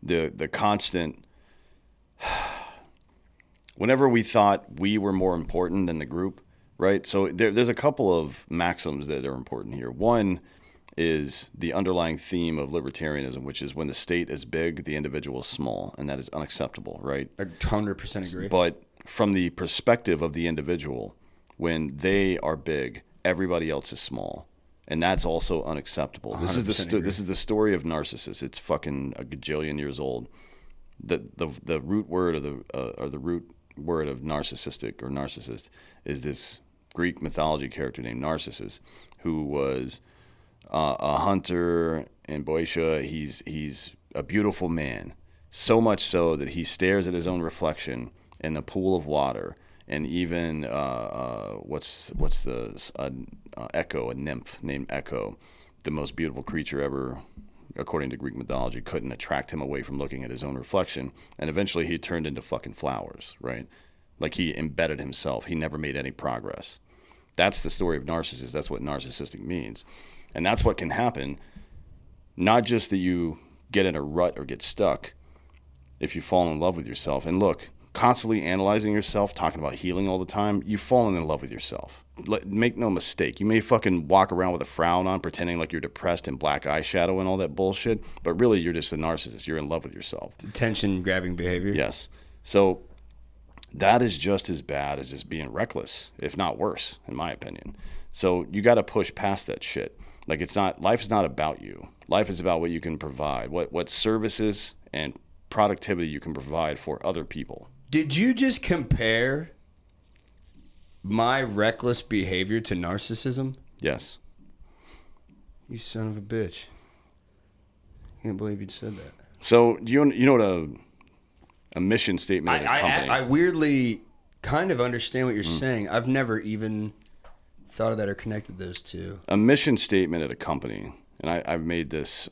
the constant. Whenever we thought we were more important than the group, right? So there's a couple of maxims that are important here. One is the underlying theme of libertarianism, which is when the state is big, the individual is small, and that is unacceptable, right? I 100% agree. But from the perspective of the individual, when they are big, everybody else is small. And that's also unacceptable. This is the story of Narcissus. It's fucking a gajillion years old. The root word or the root word of narcissistic or narcissist is this Greek mythology character named Narcissus, who was a hunter in Boeotia. He's a beautiful man, so much so that he stares at his own reflection in a pool of water, and even Echo, a nymph named Echo, the most beautiful creature ever, according to Greek mythology, couldn't attract him away from looking at his own reflection. And eventually he turned into fucking flowers, right? Like he embedded himself. He never made any progress. That's the story of Narcissus. That's what narcissistic means. And that's what can happen. Not just that you get in a rut or get stuck if you fall in love with yourself. And look, constantly analyzing yourself, talking about healing all the time, you've fallen in love with yourself. Make no mistake. You may fucking walk around with a frown on, pretending like you're depressed and black eyeshadow and all that bullshit, but really you're just a narcissist. You're in love with yourself. Attention-grabbing behavior. Yes. So that is just as bad as just being reckless, if not worse, in my opinion. So you got to push past that shit. Like life is not about you. Life is about what you can provide, what services and productivity you can provide for other people. Did you just compare my reckless behavior to narcissism? Yes. You son of a bitch. Can't believe you said that. So do you know what a mission statement of a company? I weirdly kind of understand what you're saying. I've never even thought of that or connected those two. A mission statement at a company, and I've made this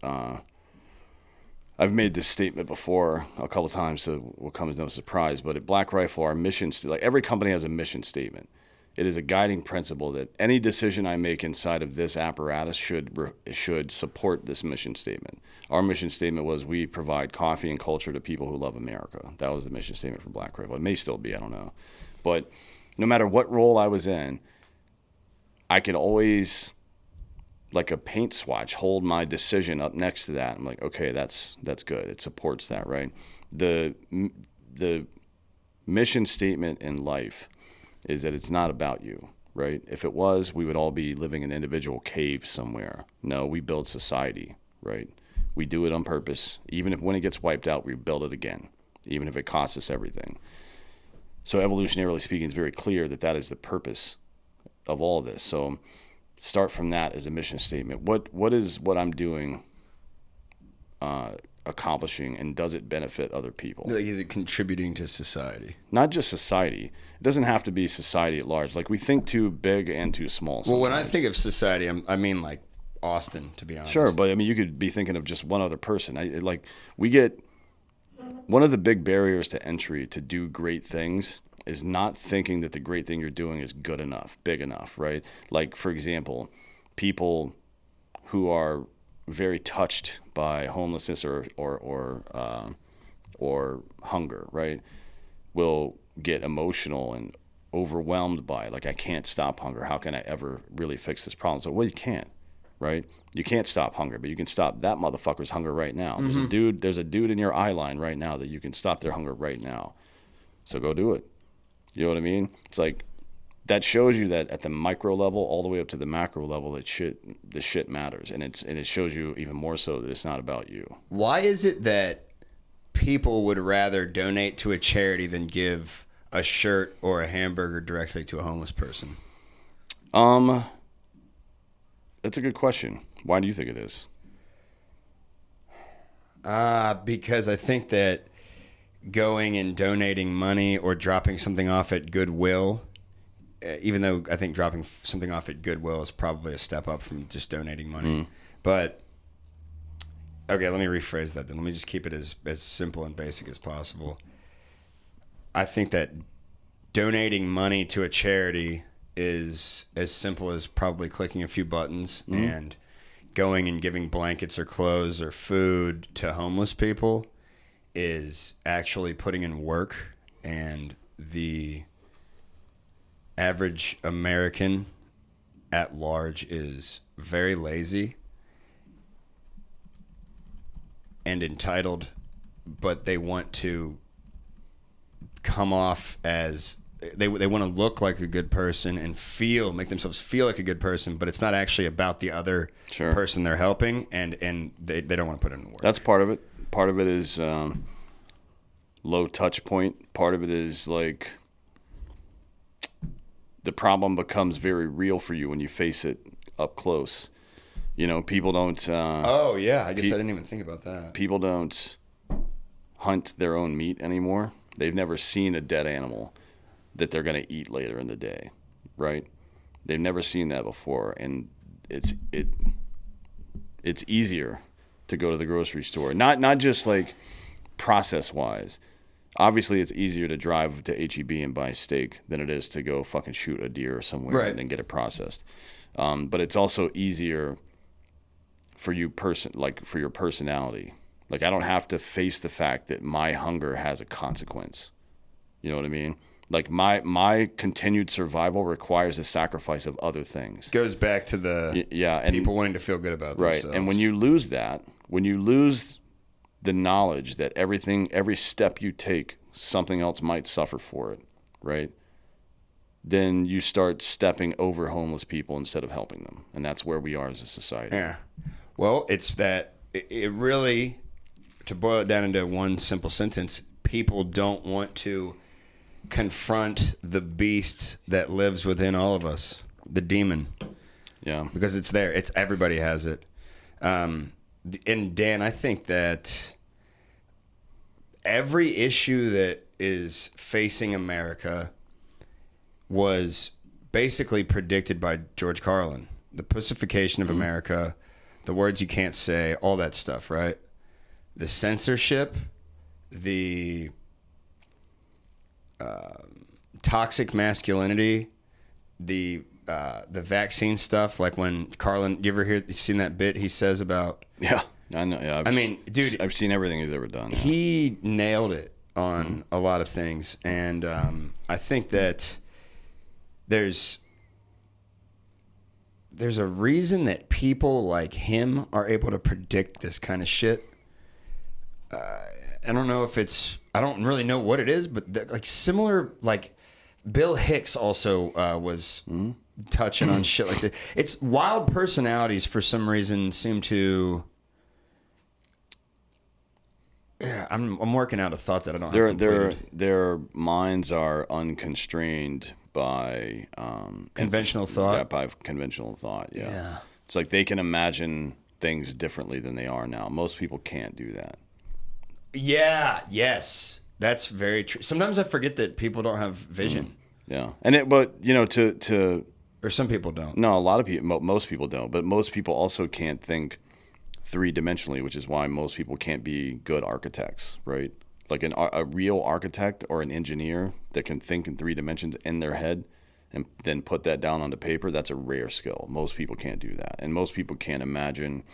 statement before a couple of times, so what comes as no surprise. But at Black Rifle, our mission, like every company has a mission statement. it is a guiding principle that any decision I make inside of this apparatus should support this mission statement. Our mission statement was we provide coffee and culture to people who love America. That was the mission statement for Black Rifle. It may still be, I don't know. But no matter what role I was in, I could always, like a paint swatch, hold my decision up next to that. I'm like, okay, that's good. It supports that, right? The mission statement in life is that it's not about you, right? If it was, we would all be living in individual caves somewhere. No, we build society, right? We do it on purpose. Even if when it gets wiped out, we build it again, even if it costs us everything. So evolutionarily speaking, it's very clear that that is the purpose of all of this. So start from that as a mission statement. What is what I'm doing accomplishing, and does it benefit other people? Like, is it contributing to society? Not just society. It doesn't have to be society at large. Like, we think too big and too small sometimes. Well, when I think of society, I mean like Austin, to be honest. Sure, but I mean, you could be thinking of just one other person. We get one of the big barriers to entry to do great things is not thinking that the great thing you're doing is good enough, big enough, right? Like, for example, people who are very touched by homelessness or hunger, right, will get emotional and overwhelmed by it. Like, I can't stop hunger. How can I ever really fix this problem? So, well, you can't, right? You can't stop hunger, but you can stop that motherfucker's hunger right now. Mm-hmm. There's a dude in your eye line right now that you can stop their hunger right now. So go do it. You know what I mean? It's like, that shows you that at the micro level all the way up to the macro level, the shit matters, and it shows you even more so that it's not about you. Why is it that people would rather donate to a charity than give a shirt or a hamburger directly to a homeless person? That's a good question. Why do you think it is? Because I think that going and donating money or dropping something off at Goodwill, even though I think dropping something off at Goodwill is probably a step up from just donating money. But, okay, let me rephrase that then. Let me just keep it as simple and basic as possible. I think that donating money to a charity is as simple as probably clicking a few buttons and going and giving blankets or clothes or food to homeless people is actually putting in work, and the average American at large is very lazy and entitled, but they want to come off as they want to look like a good person and make themselves feel like a good person, but it's not actually about the other person they're helping, and they don't want to put in the work. That's part of it. Part of it is low touch point. Part of it is like the problem becomes very real for you when you face it up close. You know, people don't. Oh yeah, I guess I didn't even think about that. People don't hunt their own meat anymore. They've never seen a dead animal that they're going to eat later in the day, right? They've never seen that before, and it's easier to go to the grocery store. Not just like process wise. Obviously, it's easier to drive to HEB and buy steak than it is to go fucking shoot a deer somewhere and then get it processed. But it's also easier for you for your personality. Like, I don't have to face the fact that my hunger has a consequence. You know what I mean? Like, my continued survival requires the sacrifice of other things. Goes back to the people wanting to feel good about themselves. Right. And when you lose that, when you lose the knowledge that every step you take, something else might suffer for it, right? Then you start stepping over homeless people instead of helping them. And that's where we are as a society. Yeah. Well, it's that it really, to boil it down into one simple sentence, people don't want to confront the beast that lives within all of us, the demon. Yeah. Because it's there. Everybody has it. And Dan, I think that every issue that is facing America was basically predicted by George Carlin. The pussification of America, the words you can't say, all that stuff, right? The censorship, the toxic masculinity, the vaccine stuff, like when Carlin, you seen that bit he says about? Yeah, I know. Yeah, dude, I've seen everything he's ever done. Yeah. He nailed it on a lot of things, and I think that there's a reason that people like him are able to predict this kind of shit. I don't know if I don't really know what it is, but like similar, like Bill Hicks also was touching on shit like that. It's wild personalities for some reason seem to. Yeah, I'm working out a thought that I don't have completed. Their minds are unconstrained by conventional thought. Yeah, by conventional thought. Yeah, it's like they can imagine things differently than they are now. Most people can't do that. Yeah. Yes, that's very true. Sometimes I forget that people don't have vision. Yeah, but you know, to or some people don't. No, a lot of people, most people don't. But most people also can't think three-dimensionally, which is why most people can't be good architects, right? Like a real architect or an engineer that can think in 3 dimensions in their head and then put that down onto paper, that's a rare skill. Most people can't do that. And most people can't imagine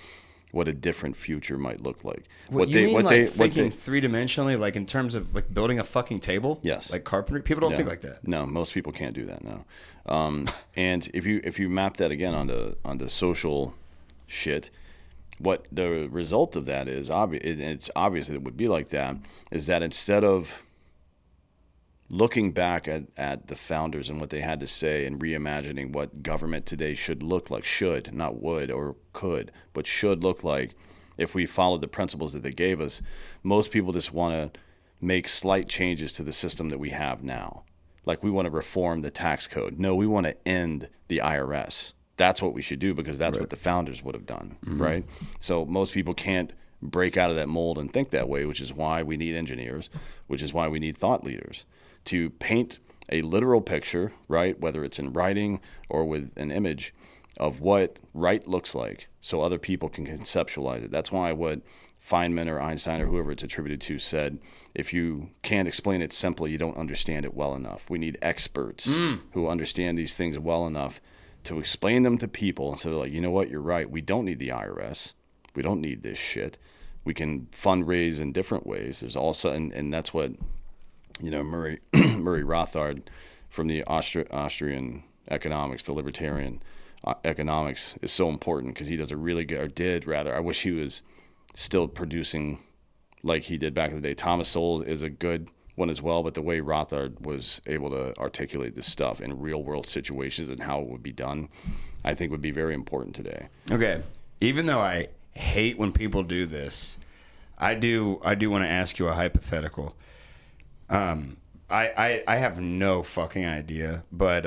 what a different future might look like. Thinking 3-dimensionally, like in terms of like building a fucking table? Yes. Like carpentry? People don't think like that. No, most people can't do that now. And if you map that again onto social shit, what the result of that is, it's obvious that it would be like that, is that instead of looking back at the founders and what they had to say and reimagining what government today should look like, should, not would or could, but should look like if we followed the principles that they gave us, most people just want to make slight changes to the system that we have now. Like we want to reform the tax code. No, we want to end the IRS. That's what we should do because that's what the founders would have done, right? So most people can't break out of that mold and think that way, which is why we need engineers, which is why we need thought leaders to paint a literal picture, right, whether it's in writing or with an image of what right looks like so other people can conceptualize it. That's why what Feynman or Einstein or whoever it's attributed to said, if you can't explain it simply, you don't understand it well enough. We need experts who understand these things well enough to explain them to people, and so they're like, you know what, you're right. We don't need the IRS. We don't need this shit. We can fundraise in different ways. There's also, and that's what, you know, Murray Rothbard from the Austrian economics, the libertarian economics, is so important because he does a really good, or did rather. I wish he was still producing like he did back in the day. Thomas Sowell is a good one as well, but the way Rothbard was able to articulate this stuff in real world situations and how it would be done, I think would be very important today. Okay. Even though I hate when people do this, I do want to ask you a hypothetical. I have no fucking idea, but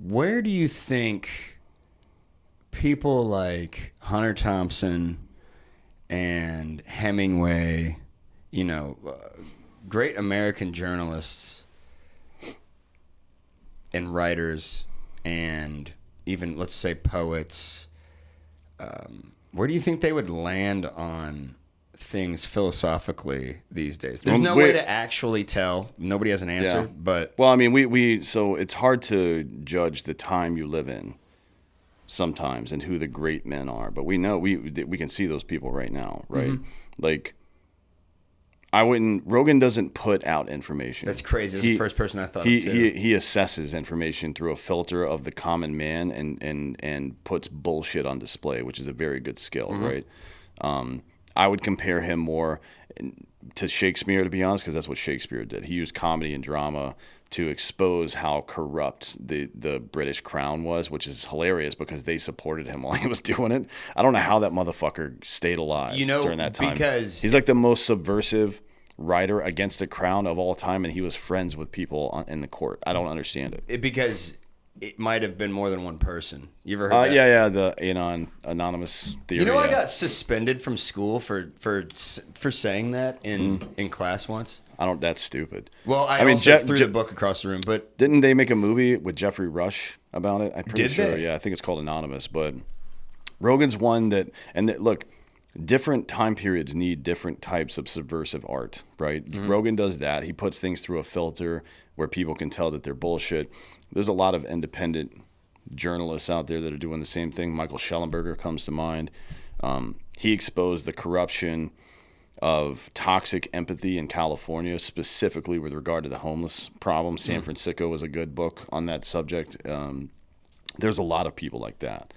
where do you think people like Hunter Thompson and Hemingway, you know, great American journalists and writers and even, let's say, poets, where do you think they would land on things philosophically these days? There's no way to actually tell. Nobody has an answer, but... Well, I mean, so it's hard to judge the time you live in sometimes and who the great men are, but we know, we can see those people right now, right? Like... Rogan doesn't put out information. That's crazy. That's the first person I thought of too. He assesses information through a filter of the common man and puts bullshit on display, which is a very good skill, right? I would compare him more to Shakespeare, to be honest, because that's what Shakespeare did. He used comedy and drama to expose how corrupt the British crown was, which is hilarious because they supported him while he was doing it. I don't know how that motherfucker stayed alive during that time. Because he's like the most subversive writer against the crown of all time, and he was friends with people in the court. I don't understand it. Because it might have been more than one person. You ever heard that? Yeah, the anonymous theory. You know, I got suspended from school for saying that in class once. That's stupid. Well, I mean, also threw the book across the room, but... Didn't they make a movie with Jeffrey Rush about it? I'm pretty sure. They? Yeah, I think it's called Anonymous, but Rogan's one that... And look, different time periods need different types of subversive art, right? Rogan does that. He puts things through a filter where people can tell that they're bullshit. There's a lot of independent journalists out there that are doing the same thing. Michael Schellenberger comes to mind. He exposed the corruption of toxic empathy in California, specifically with regard to the homeless problem. San Francisco was a good book on that subject. There's a lot of people like that.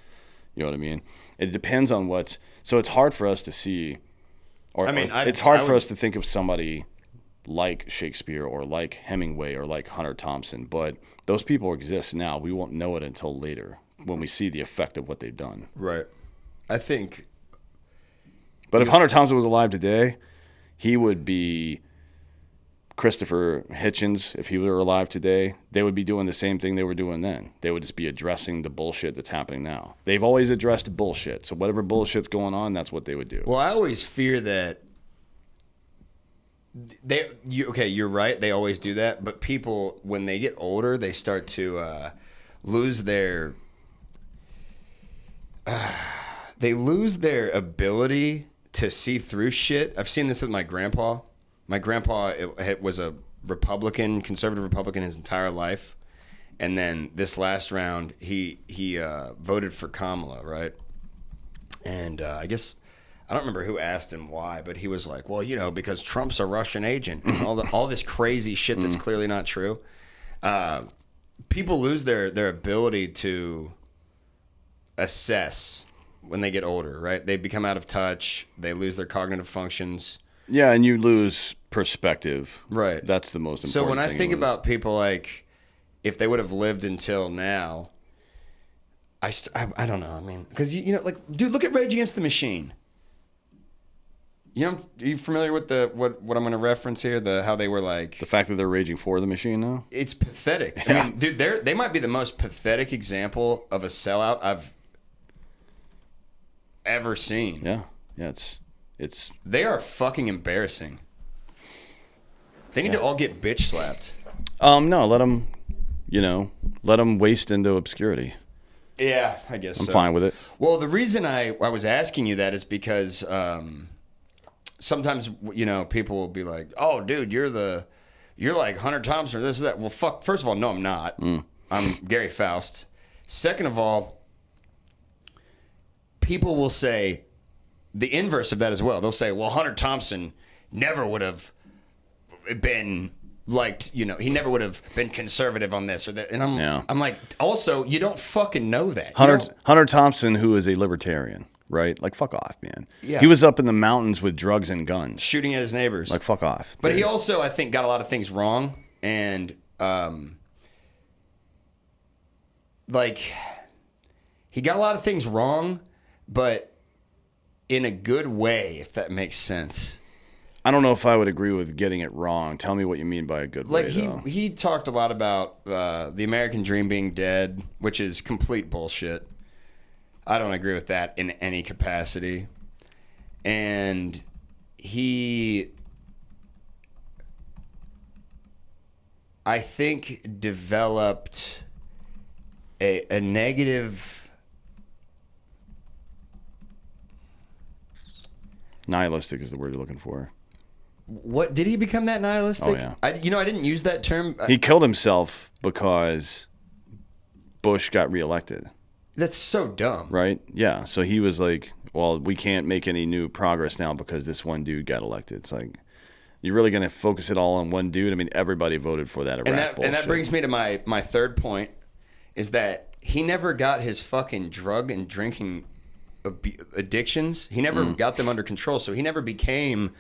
You know what I mean? It depends on what's... So it's hard for us to see... It's hard for us to think of somebody like Shakespeare or like Hemingway or like Hunter Thompson, but those people exist now. We won't know it until later when we see the effect of what they've done. Right. I think... But if Hunter Thompson was alive today, he would be Christopher Hitchens. If he were alive today, they would be doing the same thing they were doing then. They would just be addressing the bullshit that's happening now. They've always addressed bullshit. So whatever bullshit's going on, that's what they would do. Well, I always fear that you're right. They always do that. But people, when they get older, they start to lose their ability to see through shit. I've seen this with my grandpa. My grandpa was a Republican, conservative Republican his entire life. And then this last round, he voted for Kamala, right? And I guess, I don't remember who asked him why, but he was like, well, because Trump's a Russian agent and all this crazy shit that's clearly not true. People lose their ability to assess when they get older, right? They become out of touch. They lose their cognitive functions. Yeah, and you lose perspective. Right. That's the most important thing. So when I think about people like, if they would have lived until now, I don't know. I mean, because, dude, look at Rage Against the Machine. Are you familiar with what I'm going to reference here? How they were like... The fact that they're raging for the machine now? It's pathetic. Yeah. I mean, dude, they might be the most pathetic example of a sellout I've ever seen. Yeah, it's they are fucking embarrassing. They need to all get bitch slapped. No, let them waste into obscurity. Yeah, I guess I'm fine with it. Well, the reason I was asking you that is because sometimes people will be like, "Oh, dude, you're like Hunter Thompson or this or that." Well, fuck. First of all, no, I'm not. I'm Gary Faust. Second of all, people will say the inverse of that as well. They'll say, well, Hunter Thompson never would have been liked, he never would have been conservative on this or that. And I'm like, also, you don't fucking know that. Hunter Thompson, who is a libertarian, right? Like, fuck off, man. Yeah. He was up in the mountains with drugs and guns. Shooting at his neighbors. Like, fuck off. But he also, I think, got a lot of things wrong. And, he got a lot of things wrong, but in a good way, if that makes sense. I don't know if I would agree with getting it wrong. Tell me what you mean by a good way, though. He talked a lot about the American dream being dead, which is complete bullshit. I don't agree with that in any capacity. And I think, developed a negative... Nihilistic is the word you're looking for. What did he become that nihilistic? Oh, yeah. I didn't use that term. He killed himself because Bush got reelected. That's so dumb. Right? Yeah. So he was like, well, we can't make any new progress now because this one dude got elected. It's like, you're really going to focus it all on one dude? I mean, everybody voted for that Iraq bullshit. And that brings me to my third point, is that he never got his fucking drug and drinking addictions. He never got them under control, so he never became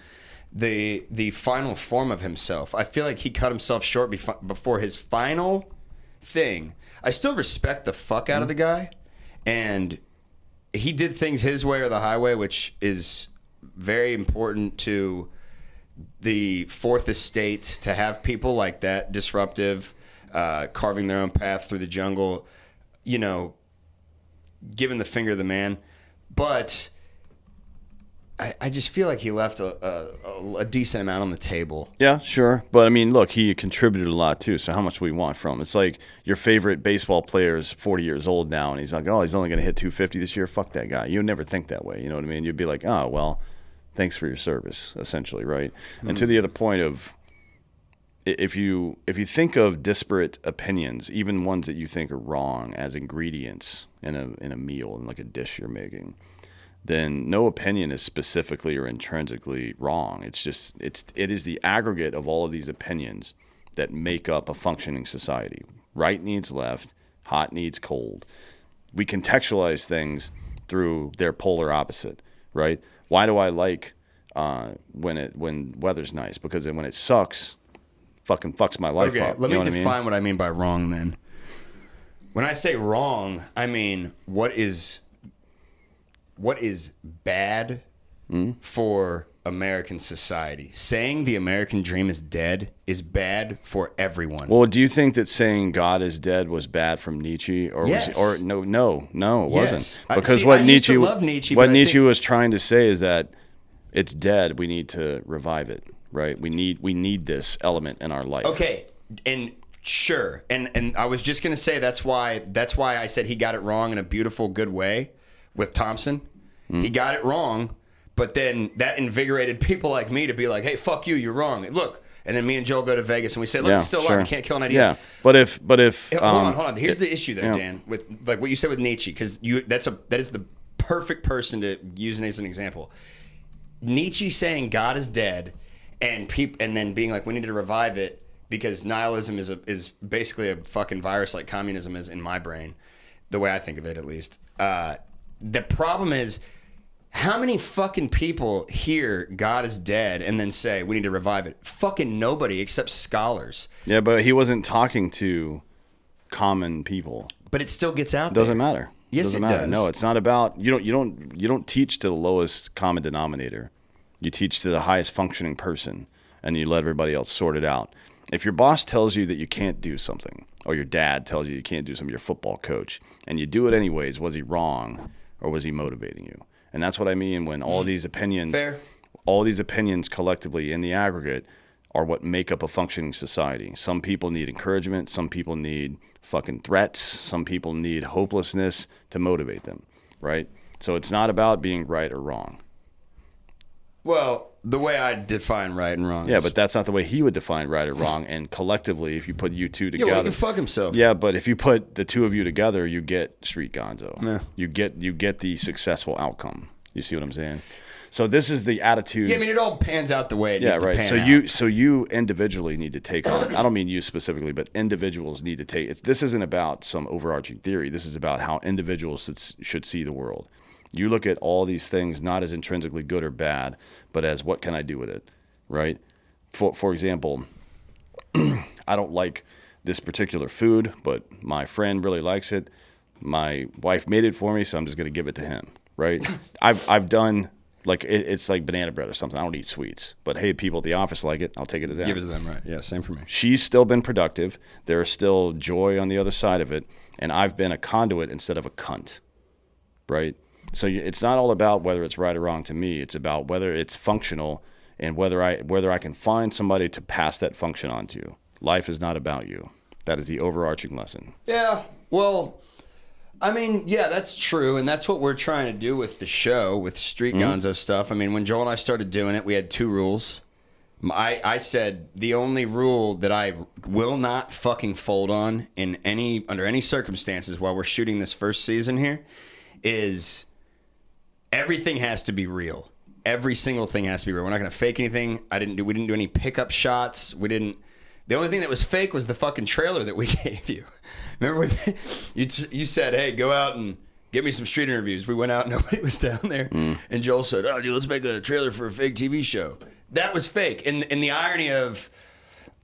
the final form of himself. I feel like he cut himself short before his final thing. I still respect the fuck out of the guy, and he did things his way or the highway, which is very important to the fourth estate, to have people like that, disruptive, carving their own path through the jungle, giving the finger to the man. But I just feel like he left a decent amount on the table. Yeah, sure. But I mean, look, he contributed a lot too. So how much do we want from him? It's like your favorite baseball player is 40 years old now, and he's like, oh, he's only going to hit 250 this year. Fuck that guy. You would never think that way. You know what I mean? You'd be like, oh, well, thanks for your service, essentially, right? And to the other point of, if you think of disparate opinions, even ones that you think are wrong, as ingredients in a meal, in like a dish you're making, then no opinion is specifically or intrinsically wrong. It is the aggregate of all of these opinions that make up a functioning society. Right needs left, hot needs cold. We contextualize things through their polar opposite, right? Why do I like when weather's nice? Because then when it sucks, fucking fucks my life up. Let me define what I mean by wrong then. When I say wrong, I mean what is bad for American society. Saying the American dream is dead is bad for everyone. Well, do you think that saying God is dead was bad from Nietzsche, or yes. No, it wasn't. Because I used to love Nietzsche, what Nietzsche was trying to say is that it's dead. We need to revive it, right? We need this element in our life. Okay, and sure, and I was just gonna say that's why I said he got it wrong in a beautiful, good way with Thompson. He got it wrong, but then that invigorated people like me to be like, hey, fuck you, you're wrong. Look, and then me and Joel go to Vegas and we say, look, it's still alive. We can't kill an idea. Yeah, but if hold on. Here's the issue though, Dan, with like what you said with Nietzsche, because that is the perfect person to use as an example. Nietzsche saying God is dead, and then being like, we need to revive it because nihilism is basically a fucking virus like communism is in my brain, the way I think of it at least. The problem is, how many fucking people hear God is dead and then say we need to revive it? Fucking nobody except scholars. Yeah, but he wasn't talking to common people. But it still gets out there. Doesn't matter. Yes, doesn't it matter. does. No, it's not about you don't teach to the lowest common denominator. You teach to the highest functioning person, and you let everybody else sort it out. If your boss tells you that you can't do something, or your dad tells you can't do something, your football coach, and you do it anyways, was he wrong or was he motivating you? And that's what I mean when all these opinions, collectively in the aggregate are what make up a functioning society. Some people need encouragement. Some people need fucking threats. Some people need hopelessness to motivate them, right? So it's not about being right or wrong. Well, the way I define right and wrong. Yeah, but that's not the way he would define right or wrong. And collectively, if you put you two together, yeah, well, he can fuck himself. Yeah, but if you put the two of you together, you get Street Gonzo. Yeah. You get the successful outcome. You see what I'm saying? So this is the attitude. Yeah, I mean, it all pans out the way it needs to pan out. So you individually need to take on. I don't mean you specifically, but individuals need to take. This isn't about some overarching theory. This is about how individuals should see the world. You look at all these things not as intrinsically good or bad, but as what can I do with it, right? For example, I don't like this particular food, but my friend really likes it. My wife made it for me, so I'm just going to give it to him, right? I've done like it's like banana bread or something. I don't eat sweets, but hey, people at the office like it. I'll take it to them. Give it to them, right? Yeah, same for me. She's still been productive. There's still joy on the other side of it, and I've been a conduit instead of a cunt, right? So it's not all about whether it's right or wrong to me. It's about whether it's functional and whether I can find somebody to pass that function on to. Life is not about you. That is the overarching lesson. Yeah, well, I mean, yeah, that's true, and that's what we're trying to do with the show, with Street Gonzo stuff. I mean, when Joel and I started doing it, we had 2 rules. I said the only rule that I will not fucking fold on under any circumstances while we're shooting this first season here is everything has to be real. Every single thing has to be real. We're not going to fake anything. We didn't do any pickup shots. The only thing that was fake was the fucking trailer that we gave you. Remember you said, hey, go out and get me some street interviews. We went out, nobody was down there. And Joel said, oh, dude, let's make a trailer for a fake TV show. That was fake. And the irony of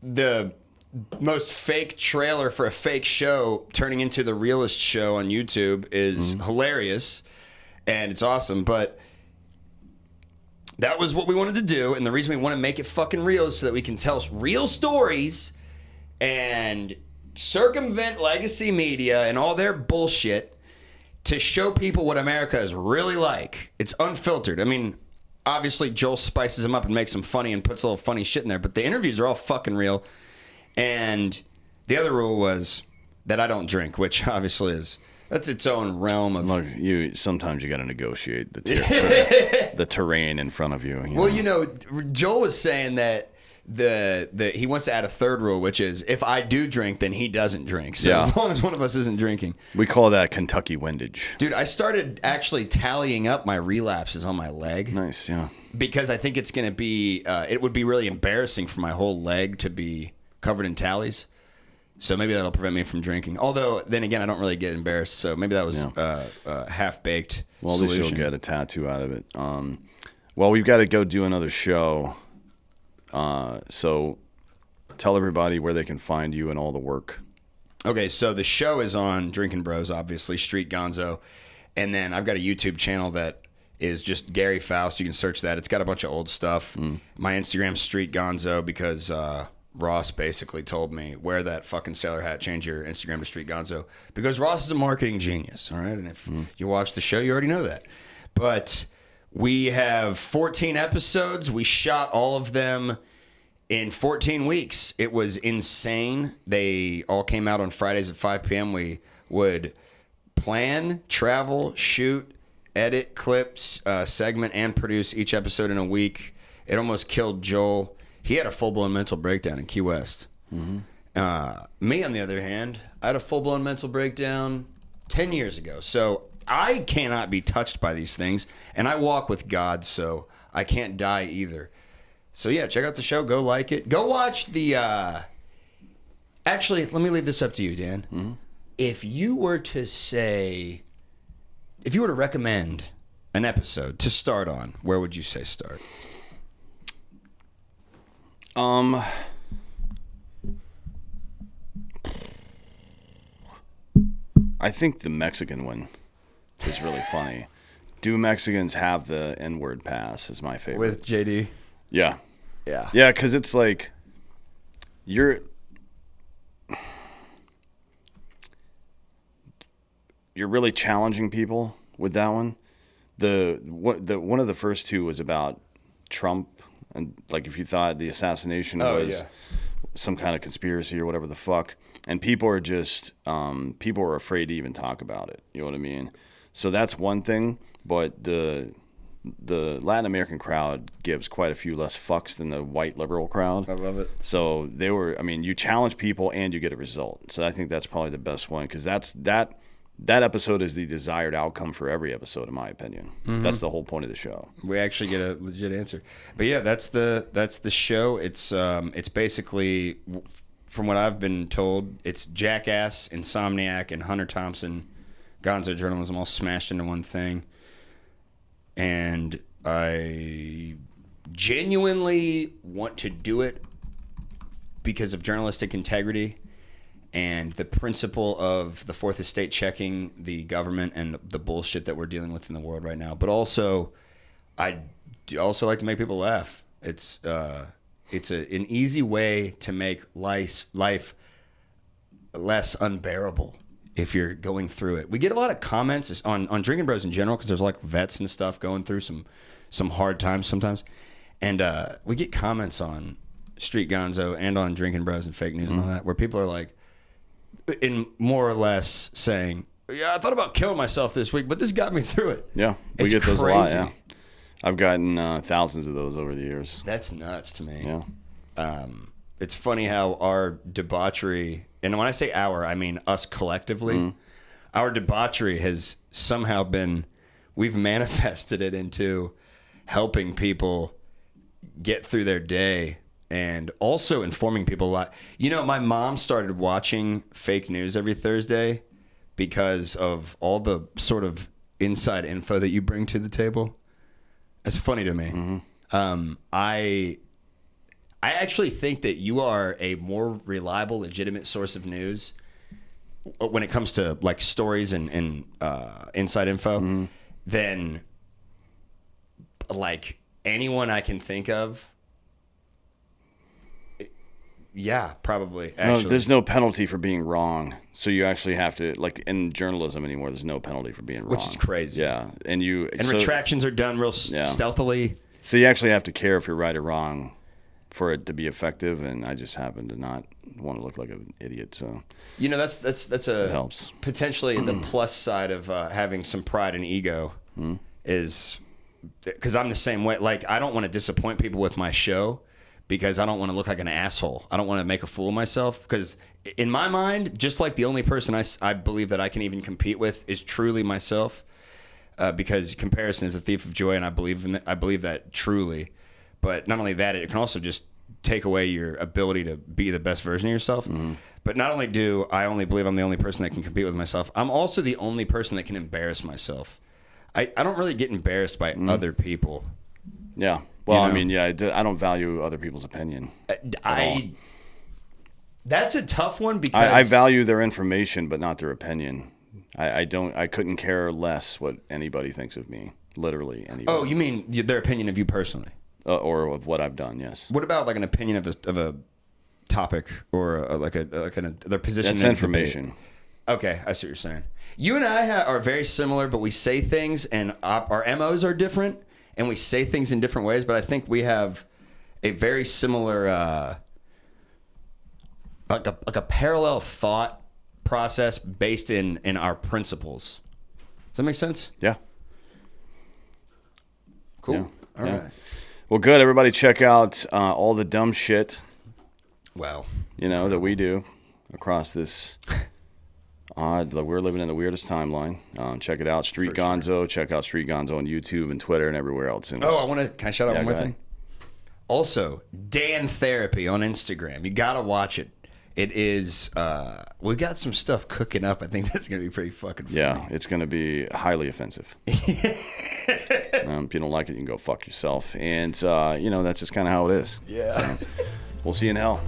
the most fake trailer for a fake show turning into the realest show on YouTube is hilarious. And it's awesome, but that was what we wanted to do. And the reason we want to make it fucking real is so that we can tell real stories and circumvent legacy media and all their bullshit to show people what America is really like. It's unfiltered. I mean, obviously Joel spices them up and makes them funny and puts a little funny shit in there, but the interviews are all fucking real. And the other rule was that I don't drink, which obviously that's its own realm of. Look, sometimes you got to negotiate the the terrain in front of you. Joel was saying that he wants to add a third rule, which is if I do drink, then he doesn't drink. So as long as one of us isn't drinking. We call that Kentucky windage. Dude, I started actually tallying up my relapses on my leg. Nice, yeah. Because I think it's going to be, it would be really embarrassing for my whole leg to be covered in tallies. So maybe that'll prevent me from drinking. Although, then again, I don't really get embarrassed. So maybe that was half-baked Well, at solution. least you'll get a tattoo out of it. Well, we've got to go do another show. So tell everybody where they can find you and all the work. Okay, so the show is on Drinking Bros, obviously, Street Gonzo. And then I've got a YouTube channel that is just Gary Faust. You can search that. It's got a bunch of old stuff. My Instagram's Street Gonzo because Ross basically told me, wear that fucking sailor hat, change your Instagram to Street Gonzo. Because Ross is a marketing genius, all right? And if you watch the show, you already know that. But we have 14 episodes. We shot all of them in 14 weeks. It was insane. They all came out on Fridays at 5 p.m. We would plan, travel, shoot, edit, clips, segment, and produce each episode in a week. It almost killed Joel. He had a full-blown mental breakdown in Key West. Me, on the other hand, I had a full-blown mental breakdown 10 years ago. So I cannot be touched by these things, and I walk with God, so I can't die either. So yeah, check out the show. Go like it. Go watch the... Actually, let me leave this up to you, Dan. If you were to recommend an episode to start on, where would you say start? I think the Mexican one is really funny. Do Mexicans have the N-word pass is my favorite. With JD? Yeah. Yeah. Yeah, because it's like you're really challenging people with that one. One of the first two was about Trump, and like if you thought the assassination was some kind of conspiracy or whatever the fuck, and people are just people are afraid to even talk about it. You know what I mean? So that's one thing, but the Latin American crowd gives quite a few less fucks than the white liberal crowd. I love it. So you challenge people and you get a result. So I think that's probably the best one because that episode is the desired outcome for every episode, in my opinion. That's the whole point of the show. We actually get a legit answer. But yeah, that's the show. It's basically, from what I've been told, it's Jackass, Insomniac, and Hunter Thompson, Gonzo journalism all smashed into one thing. And I genuinely want to do it because of journalistic integrity and the principle of the Fourth Estate checking the government and the bullshit that we're dealing with in the world right now. But also, I also like to make people laugh. It's an easy way to make life less unbearable if you're going through it. We get a lot of comments on Drinking Bros in general because there's like vets and stuff going through some hard times sometimes. And we get comments on Street Gonzo and on Drinking Bros and fake news and all that where people are like, in more or less saying, yeah, I thought about killing myself this week, but this got me through it. Yeah, we get those crazy. A lot, yeah. I've gotten thousands of those over the years. That's nuts to me. Yeah. It's funny how our debauchery, and when I say our, I mean us collectively, our debauchery has somehow we've manifested it into helping people get through their day and also informing people a lot. You know, my mom started watching fake news every Thursday because of all the sort of inside info that you bring to the table. It's funny to me. I actually think that you are a more reliable, legitimate source of news when it comes to like stories and inside info than like anyone I can think of. Yeah, probably. Actually, no, there's no penalty for being wrong. So you actually have to, like in journalism anymore, there's no penalty for being wrong. Which is crazy. Yeah. And retractions are done real stealthily. So you actually have to care if you're right or wrong for it to be effective, and I just happen to not want to look like an idiot. So You know, that's a helps. Potentially the plus side of having some pride and ego is because I'm the same way. Like, I don't want to disappoint people with my show because I don't want to look like an asshole. I don't want to make a fool of myself because in my mind, just like the only person I believe that I can even compete with is truly myself. Because comparison is a thief of joy, and I believe that truly. But not only that, it can also just take away your ability to be the best version of yourself. But not only do I only believe I'm the only person that can compete with myself, I'm also the only person that can embarrass myself. I don't really get embarrassed by other people. Yeah. Well, You know? I mean, yeah, I don't value other people's opinion. That's a tough one because I value their information, but not their opinion. I couldn't care less what anybody thinks of me. Literally anybody. Oh, you mean their opinion of you personally? Or of what I've done, yes. What about like an opinion of a topic or their position? That's in information. debate? Okay, I see what you're saying. You and I are very similar, but we say things and our MOs are different, and we say things in different ways. But I think we have a very similar, like a parallel thought process based in our principles. Does that make sense? Yeah. Cool. Yeah. All Yeah. right. Well, good. Everybody check out all the dumb shit, Well, that we do across this we're living in the weirdest timeline. Check it out. Street For Gonzo. Check out Street Gonzo on YouTube and Twitter and everywhere else. And can I shout out one more go thing? Also, Dan Therapy on Instagram. You got to watch it. It is, we got some stuff cooking up. I think that's going to be pretty fucking funny. Yeah, it's going to be highly offensive. If you don't like it, you can go fuck yourself. And, that's just kind of how it is. Yeah. So, we'll see you in hell.